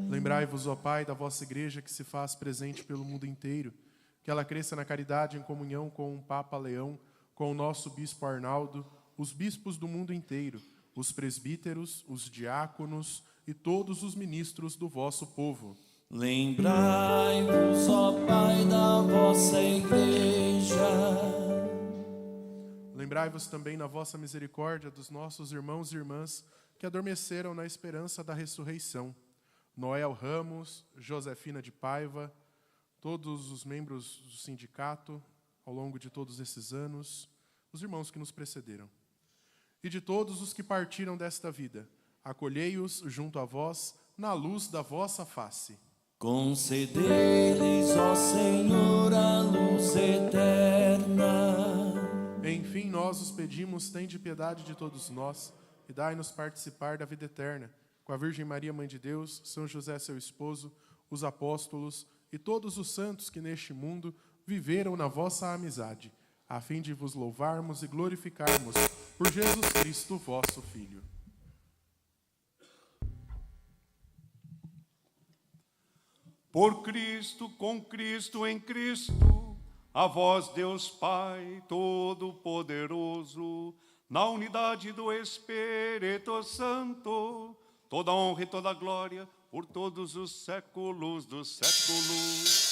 Lembrai-vos, ó Pai, da vossa igreja que se faz presente pelo mundo inteiro, que ela cresça na caridade em comunhão com o Papa Leão, com o nosso Bispo Arnaldo, os bispos do mundo inteiro, os presbíteros, os diáconos e todos os ministros do vosso povo.
Lembrai-vos, ó Pai, da vossa igreja.
Lembrai-vos também na vossa misericórdia dos nossos irmãos e irmãs que adormeceram na esperança da ressurreição. Noel Ramos, Josefina de Paiva, todos os membros do sindicato ao longo de todos esses anos, os irmãos que nos precederam. E de todos os que partiram desta vida, acolhei-os junto a vós na luz da vossa face.
Concedei-lhes, ó Senhor, a luz eterna.
Enfim, nós os pedimos, tende piedade de todos nós e dai-nos participar da vida eterna, com a Virgem Maria, Mãe de Deus, São José, seu esposo, os apóstolos e todos os santos que neste mundo viveram na vossa amizade, a fim de vos louvarmos e glorificarmos por Jesus Cristo, vosso Filho.
Por Cristo, com Cristo, em Cristo, a vós, Deus Pai Todo-Poderoso, na unidade do Espírito Santo, toda honra e toda glória por todos os séculos dos séculos.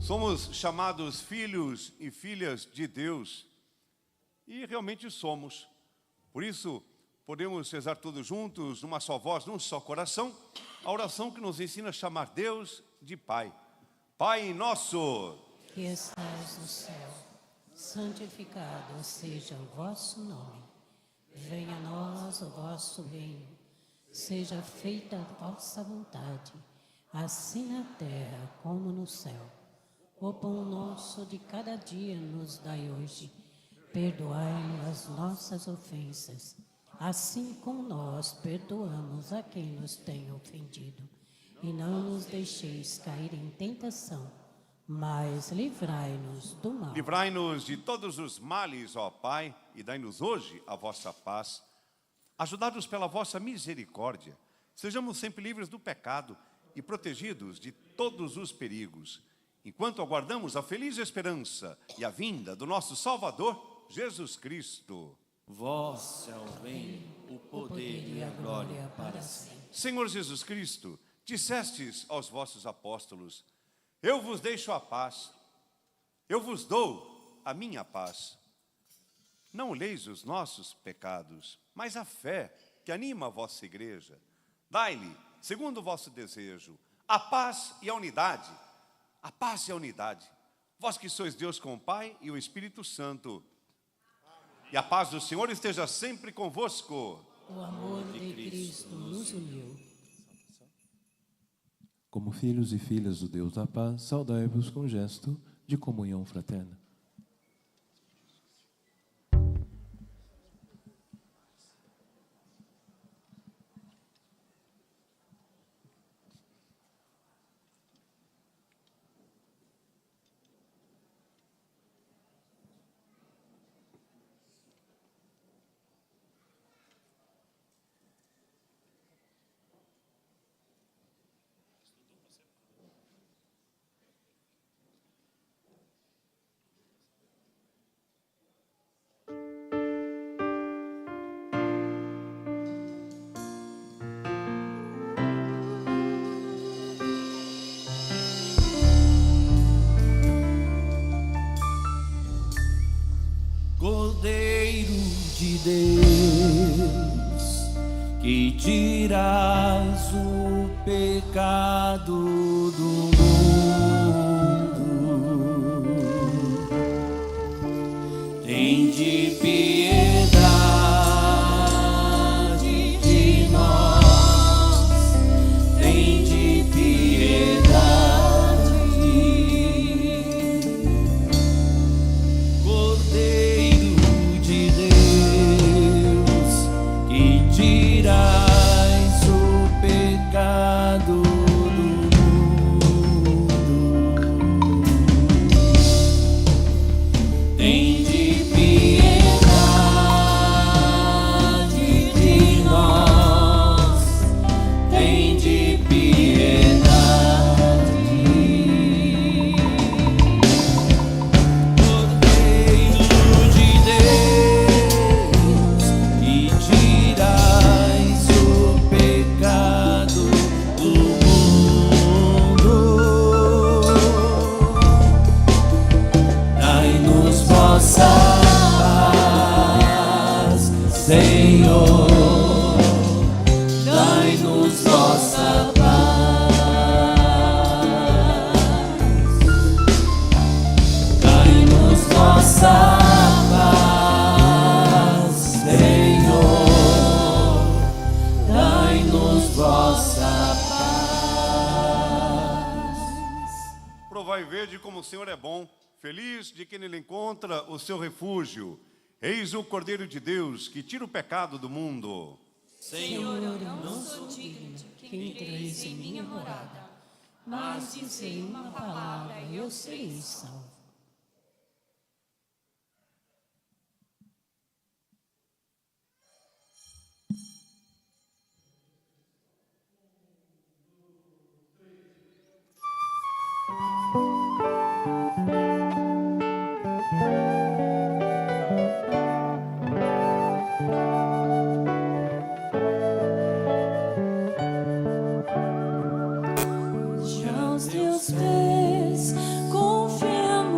Somos chamados filhos e filhas de Deus, E realmente somos. Por isso, podemos rezar todos juntos, numa só voz, num só coração, a oração que nos ensina a chamar Deus de Pai. Pai nosso,
que estais no céu, santificado seja o vosso nome. Venha a nós o vosso reino. Seja feita a vossa vontade, assim na terra como no céu. O pão nosso de cada dia nos dai hoje. Perdoai-nos as nossas ofensas, assim como nós perdoamos a quem nos tem ofendido. E não nos deixeis cair em tentação, mas livrai-nos do mal.
livrai-nos de todos os males, ó Pai, e dai-nos hoje a vossa paz. Ajudados pela vossa misericórdia, sejamos sempre livres do pecado e protegidos de todos os perigos, enquanto aguardamos a feliz esperança e a vinda do nosso Salvador, Jesus Cristo.
Vós é o reino, o poder e a glória para sempre.
Senhor Jesus Cristo, dissestes aos vossos apóstolos: eu vos deixo a paz, eu vos dou a minha paz. Não olheis os nossos pecados, mas a fé que anima a vossa igreja. Dai-lhe, segundo o vosso desejo, a paz e a unidade. A paz e a unidade. Vós que sois Deus com o Pai e o Espírito Santo. E a paz do Senhor esteja sempre convosco.
O amor de Cristo nos uniu.
Como filhos e filhas do Deus da paz, saudai-vos com gesto de comunhão fraterna.
Cordeiro de Deus, que tiras o pecado do mundo, tende piedade de nós, tende piedade. Cordeiro de Deus, que tirais o pecado do mundo, tende piedade de nós, tende piedade. Cordeiro de Deus, que tirais o pecado do mundo, dai-nos vossa paz, Senhor, dai-nos vossa paz, dai-nos vossa paz, Senhor, dai-nos vossa paz.
Provai e vede como o Senhor é bom, feliz de quem nele encontra o seu refúgio. Eis o Cordeiro de Deus, que tira o pecado do mundo.
Senhor, eu não sou digno que entreis em minha morada, mas dizei uma palavra e eu serei salvo.
Já aos teus pés confiamos.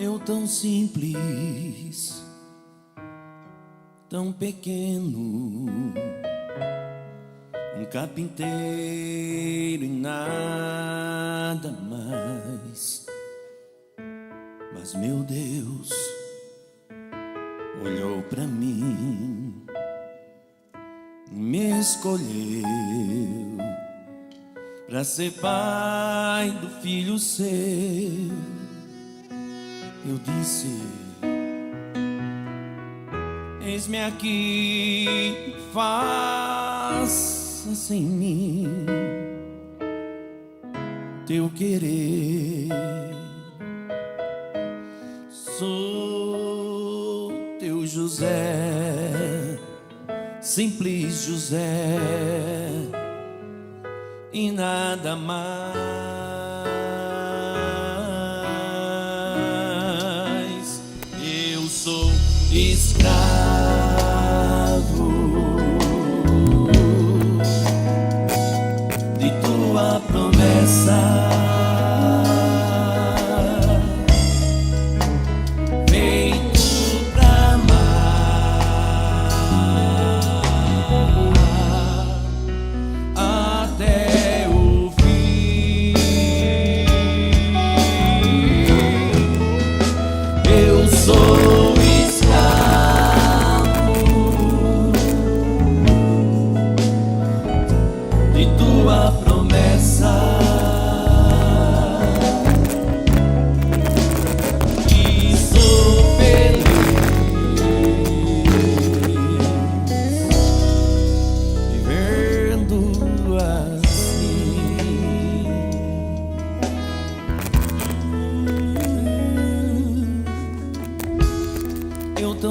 Eu tão simples, tão pequeno, um carpinteiro e nada mais. Mas meu Deus olhou pra mim, me escolheu pra ser pai do filho seu. Eu disse, Eis-me aqui, faça-se em mim teu querer. Sou teu José, simples José, e nada mais. Eu sou escravo de tua promessa.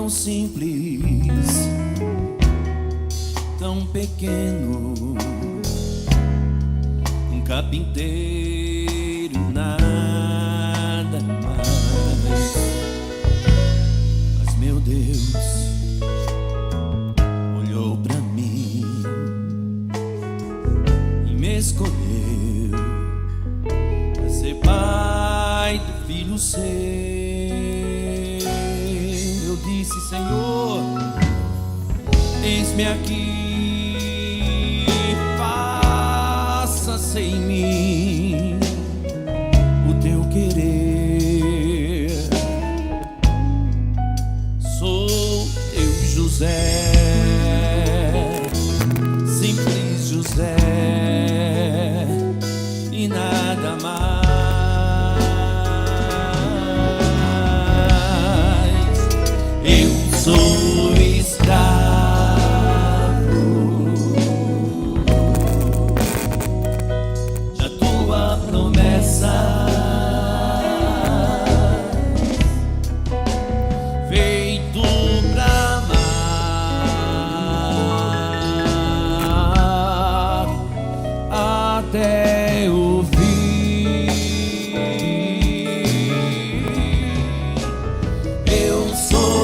Simples, tão pequeno, um carpinteiro, nada mais. Mas meu Deus olhou pra mim e me escolheu pra ser pai do filho seu. Disse: Senhor, eis-me aqui, faça-se em mim o teu querer. Sou teu José, simples José, e nada mais. Sou escravo da tua promessa, feito pra amar até o fim. Eu sou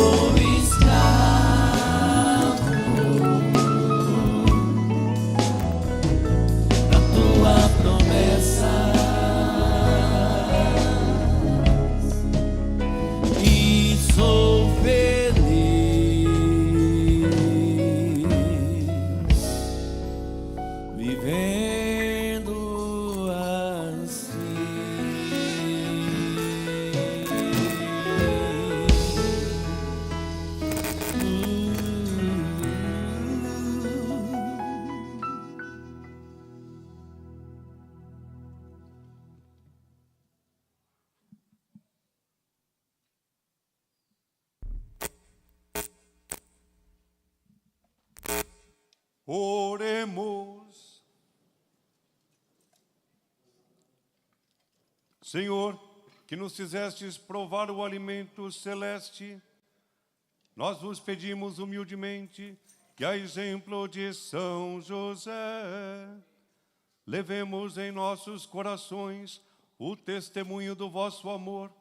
Oremos. Senhor, que nos fizestes provar o alimento celeste, nós vos pedimos humildemente que, a exemplo de São José, levemos em nossos corações o testemunho do vosso amor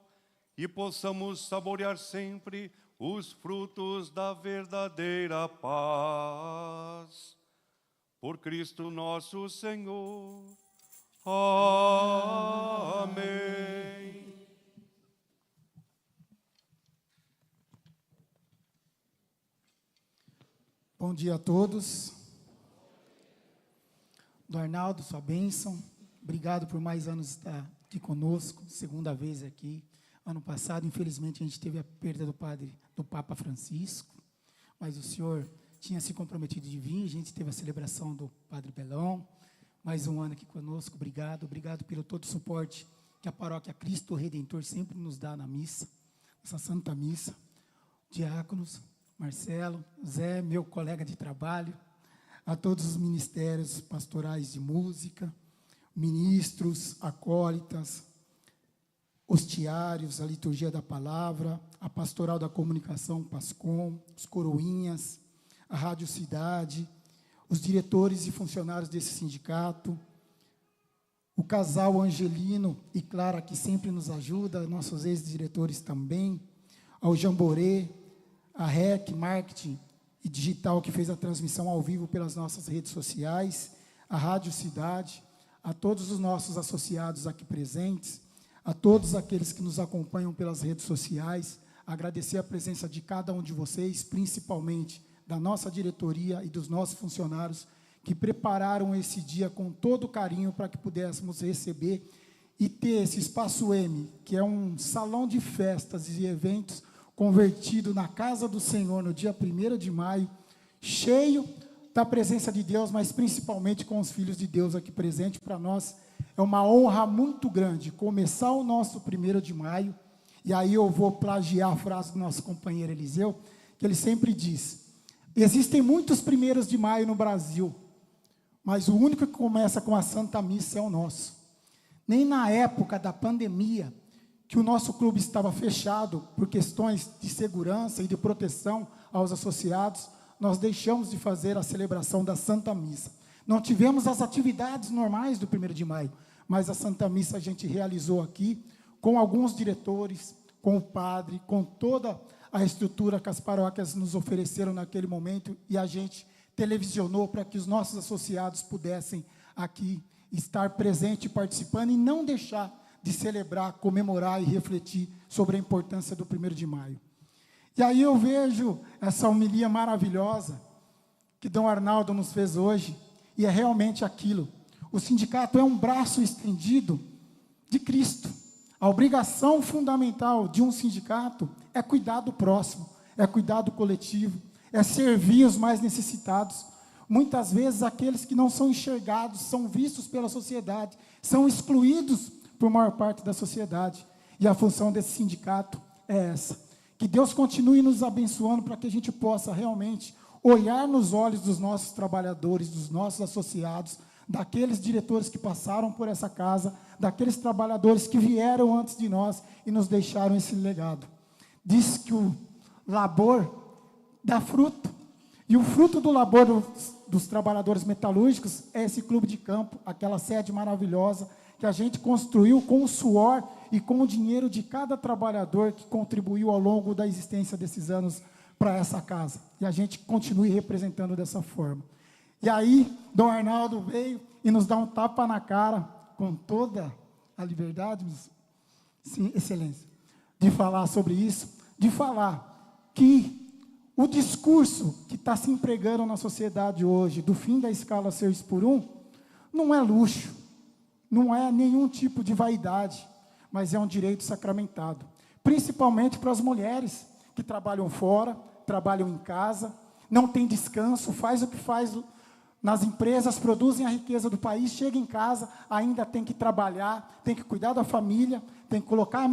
e possamos saborear sempre os frutos da verdadeira paz. Por Cristo nosso Senhor. Amém.
Bom dia a todos. Do Arnaldo, sua bênção. Obrigado por mais anos estar aqui conosco, segunda vez aqui. Ano passado, infelizmente, a gente teve a perda do Papa Francisco, mas o senhor tinha se comprometido de vir, a gente teve a celebração do Padre Belão, mais um ano aqui conosco, obrigado pelo todo o suporte que a paróquia Cristo Redentor sempre nos dá na missa, essa Santa Missa, diáconos, Marcelo, Zé, meu colega de trabalho, a todos os ministérios pastorais de música, ministros, acólitas, hostiários, a liturgia da palavra, a pastoral da comunicação, PASCOM, os coroinhas, a Rádio Cidade, os diretores e funcionários desse sindicato, o casal Angelino e Clara, que sempre nos ajuda, nossos ex-diretores também, ao Jamborê, a REC, Marketing e Digital, que fez a transmissão ao vivo pelas nossas redes sociais, a Rádio Cidade, a todos os nossos associados aqui presentes, a todos aqueles que nos acompanham pelas redes sociais, agradecer a presença de cada um de vocês, principalmente da nossa diretoria e dos nossos funcionários, que prepararam esse dia com todo carinho para que pudéssemos receber e ter esse Espaço M, que é um salão de festas e eventos convertido na casa do Senhor no dia 1º de maio, cheio da presença de Deus, mas principalmente com os filhos de Deus aqui presentes. Para nós é uma honra muito grande começar o nosso 1º de maio, e aí eu vou plagiar a frase do nosso companheiro Eliseu, que ele sempre diz: existem muitos 1º de maio no Brasil, mas o único que começa com a Santa Missa é o nosso. Nem na época da pandemia, que o nosso clube estava fechado por questões de segurança e de proteção aos associados, nós deixamos de fazer a celebração da Santa Missa. Não tivemos as atividades normais do 1º de maio, mas a Santa Missa a gente realizou aqui, com alguns diretores, com o padre, com toda a estrutura que as paróquias nos ofereceram naquele momento, e a gente televisionou para que os nossos associados pudessem aqui estar presente, participando, e não deixar de celebrar, comemorar e refletir sobre a importância do 1º de maio. E aí eu vejo essa homilia maravilhosa que Dom Arnaldo nos fez hoje, e é realmente aquilo. O sindicato é um braço estendido de Cristo. A obrigação fundamental de um sindicato é cuidar do próximo, é cuidar do coletivo, é servir os mais necessitados. Muitas vezes aqueles que não são enxergados, são vistos pela sociedade, são excluídos por maior parte da sociedade. E a função desse sindicato é essa. Que Deus continue nos abençoando para que a gente possa realmente olhar nos olhos dos nossos trabalhadores, dos nossos associados, daqueles diretores que passaram por essa casa, daqueles trabalhadores que vieram antes de nós e nos deixaram esse legado. Diz que o labor dá fruto, e o fruto do labor dos trabalhadores metalúrgicos é esse clube de campo, aquela sede maravilhosa que a gente construiu com o suor e com o dinheiro de cada trabalhador que contribuiu ao longo da existência desses anos para essa casa. E a gente continue representando dessa forma. E aí, Dom Arnaldo veio e nos dá um tapa na cara, com toda a liberdade, sim, excelência, de falar sobre isso, de falar que o discurso que está se empregando na sociedade hoje, do fim da escala 6x1, não é luxo, não é nenhum tipo de vaidade, mas é um direito sacramentado, principalmente para as mulheres que trabalham fora, trabalham em casa, não tem descanso, faz o que faz nas empresas, produzem a riqueza do país, chega em casa, ainda tem que trabalhar, tem que cuidar da família, tem que colocar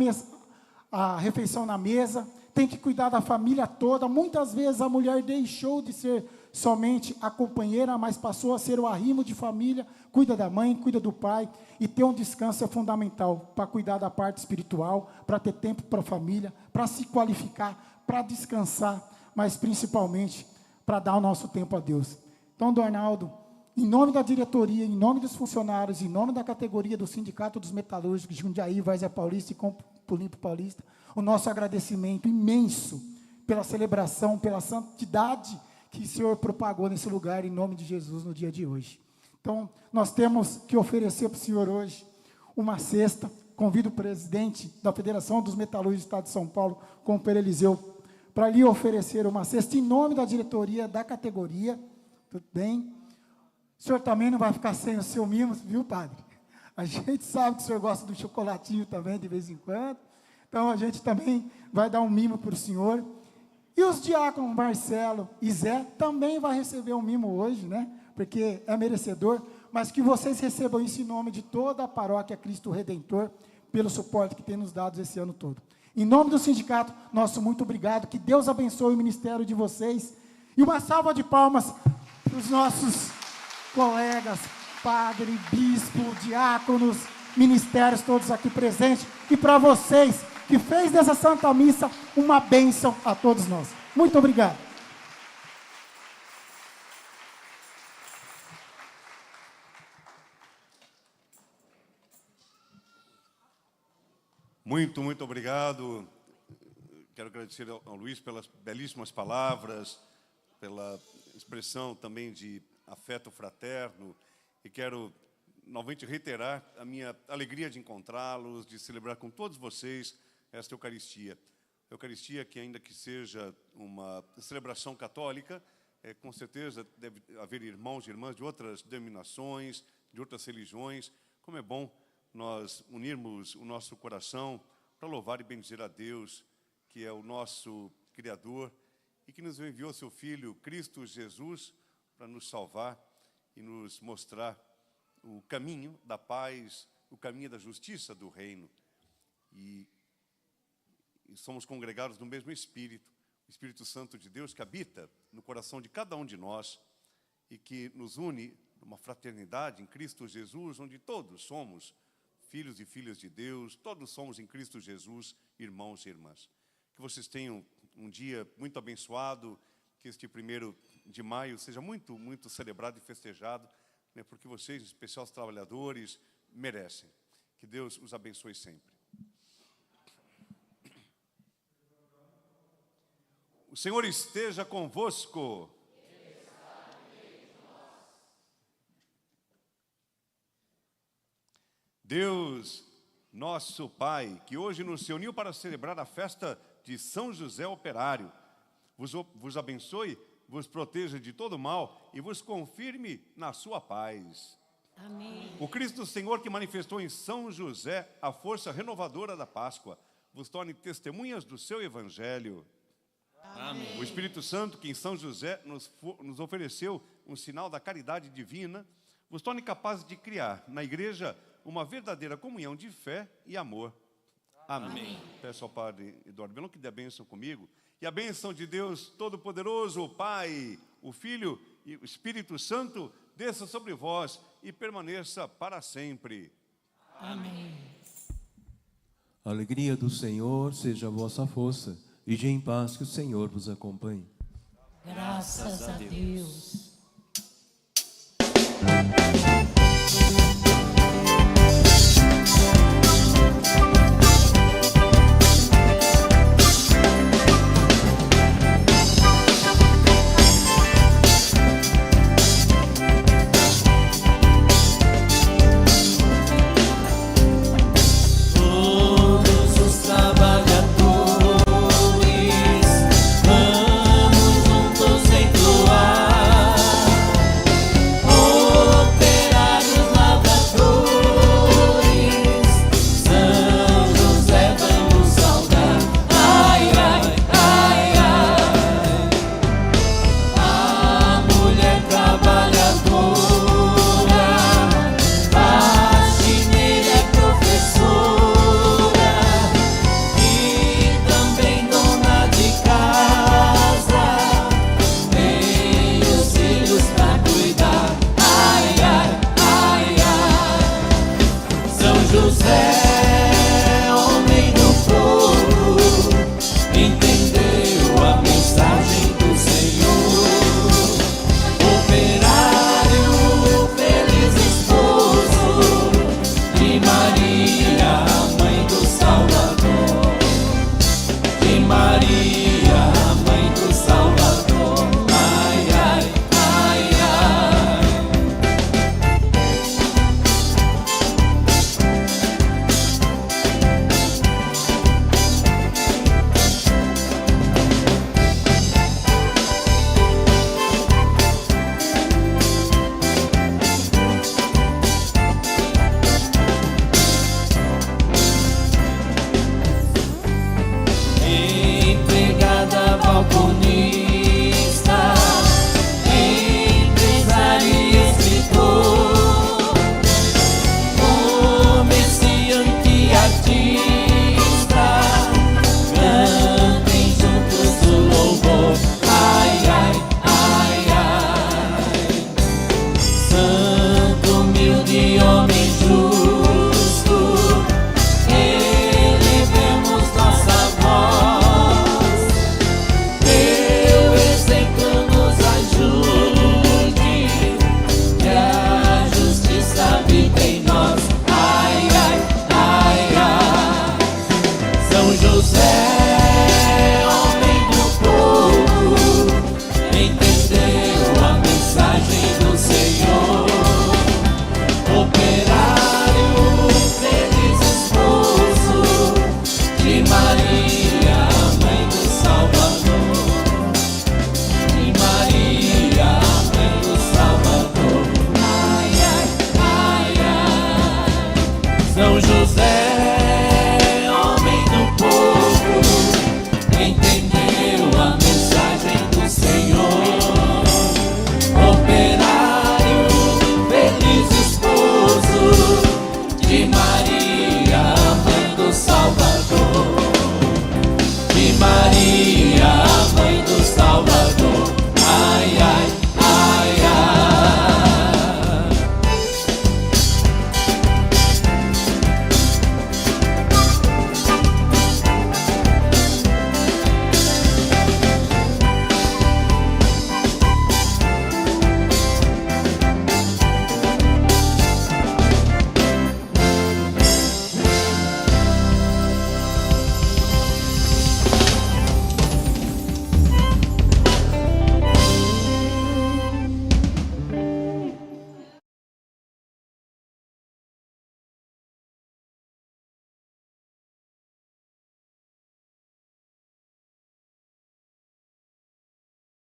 a refeição na mesa, tem que cuidar da família toda. Muitas vezes a mulher deixou de ser somente a companheira, mas passou a ser o arrimo de família, cuida da mãe, cuida do pai, e ter um descanso é fundamental para cuidar da parte espiritual, para ter tempo para a família, para se qualificar, para descansar, mas principalmente para dar o nosso tempo a Deus. Então, Dom Arnaldo, em nome da diretoria, em nome dos funcionários, em nome da categoria do Sindicato dos Metalúrgicos, Jundiaí, Várzea Paulista e Campo Limpo Paulista, o nosso agradecimento imenso pela celebração, pela santidade que o Senhor propagou nesse lugar, em nome de Jesus, no dia de hoje. Então, nós temos que oferecer para o Senhor hoje uma cesta. Convido o presidente da Federação dos Metalúrgicos do Estado de São Paulo, companheiro Eliseu, para lhe oferecer uma cesta em nome da diretoria da categoria. Tudo bem? O senhor também não vai ficar sem o seu mimo, viu, padre? A gente sabe que o senhor gosta do chocolatinho também, de vez em quando. Então, a gente também vai dar um mimo para o senhor. E os diáconos Marcelo e Zé também vai receber um mimo hoje, né? Porque é merecedor. Mas que vocês recebam isso em nome de toda a paróquia Cristo Redentor, pelo suporte que tem nos dado esse ano todo. Em nome do sindicato, nosso muito obrigado. Que Deus abençoe o ministério de vocês. E uma salva de palmas para os nossos colegas, padre, bispo, diáconos, ministérios todos aqui presentes. E para vocês que fez dessa Santa Missa uma bênção a todos nós. Muito obrigado.
Muito obrigado. Quero agradecer ao Luiz pelas belíssimas palavras, pela expressão também de afeto fraterno. E quero novamente reiterar a minha alegria de encontrá-los, de celebrar com todos vocês esta Eucaristia. Eucaristia que, ainda que seja uma celebração católica, com certeza deve haver irmãos e irmãs de outras denominações, de outras religiões. Como é bom nós unirmos o nosso coração para louvar e bendizer a Deus, que é o nosso Criador e que nos enviou seu Filho, Cristo Jesus, para nos salvar e nos mostrar o caminho da paz, o caminho da justiça do reino. E somos congregados no mesmo Espírito, o Espírito Santo de Deus que habita no coração de cada um de nós e que nos une numa fraternidade em Cristo Jesus, onde todos somos filhos e filhas de Deus, todos somos em Cristo Jesus, irmãos e irmãs. Que vocês tenham um dia muito abençoado, que este 1º de maio seja muito celebrado e festejado, né, porque vocês, em especial os trabalhadores, merecem. Que Deus os abençoe sempre. O Senhor esteja convosco. Deus, nosso Pai, que hoje nos reuniu para celebrar a festa de São José Operário, vos abençoe, vos proteja de todo mal e vos confirme na sua paz.
Amém.
O Cristo Senhor que manifestou em São José a força renovadora da Páscoa, vos torne testemunhas do seu Evangelho.
Amém.
O Espírito Santo que em São José nos ofereceu um sinal da caridade divina, vos torne capazes de criar na Igreja uma verdadeira comunhão de fé e amor. Amém.
Amém.
Peço ao Padre Eduardo Belão que dê a bênção comigo. E a bênção de Deus Todo-Poderoso, o Pai, o Filho e o Espírito Santo, desça sobre vós e permaneça para sempre.
Amém.
A alegria do Senhor seja a vossa força, e de em paz que o Senhor vos acompanhe.
Graças a Deus.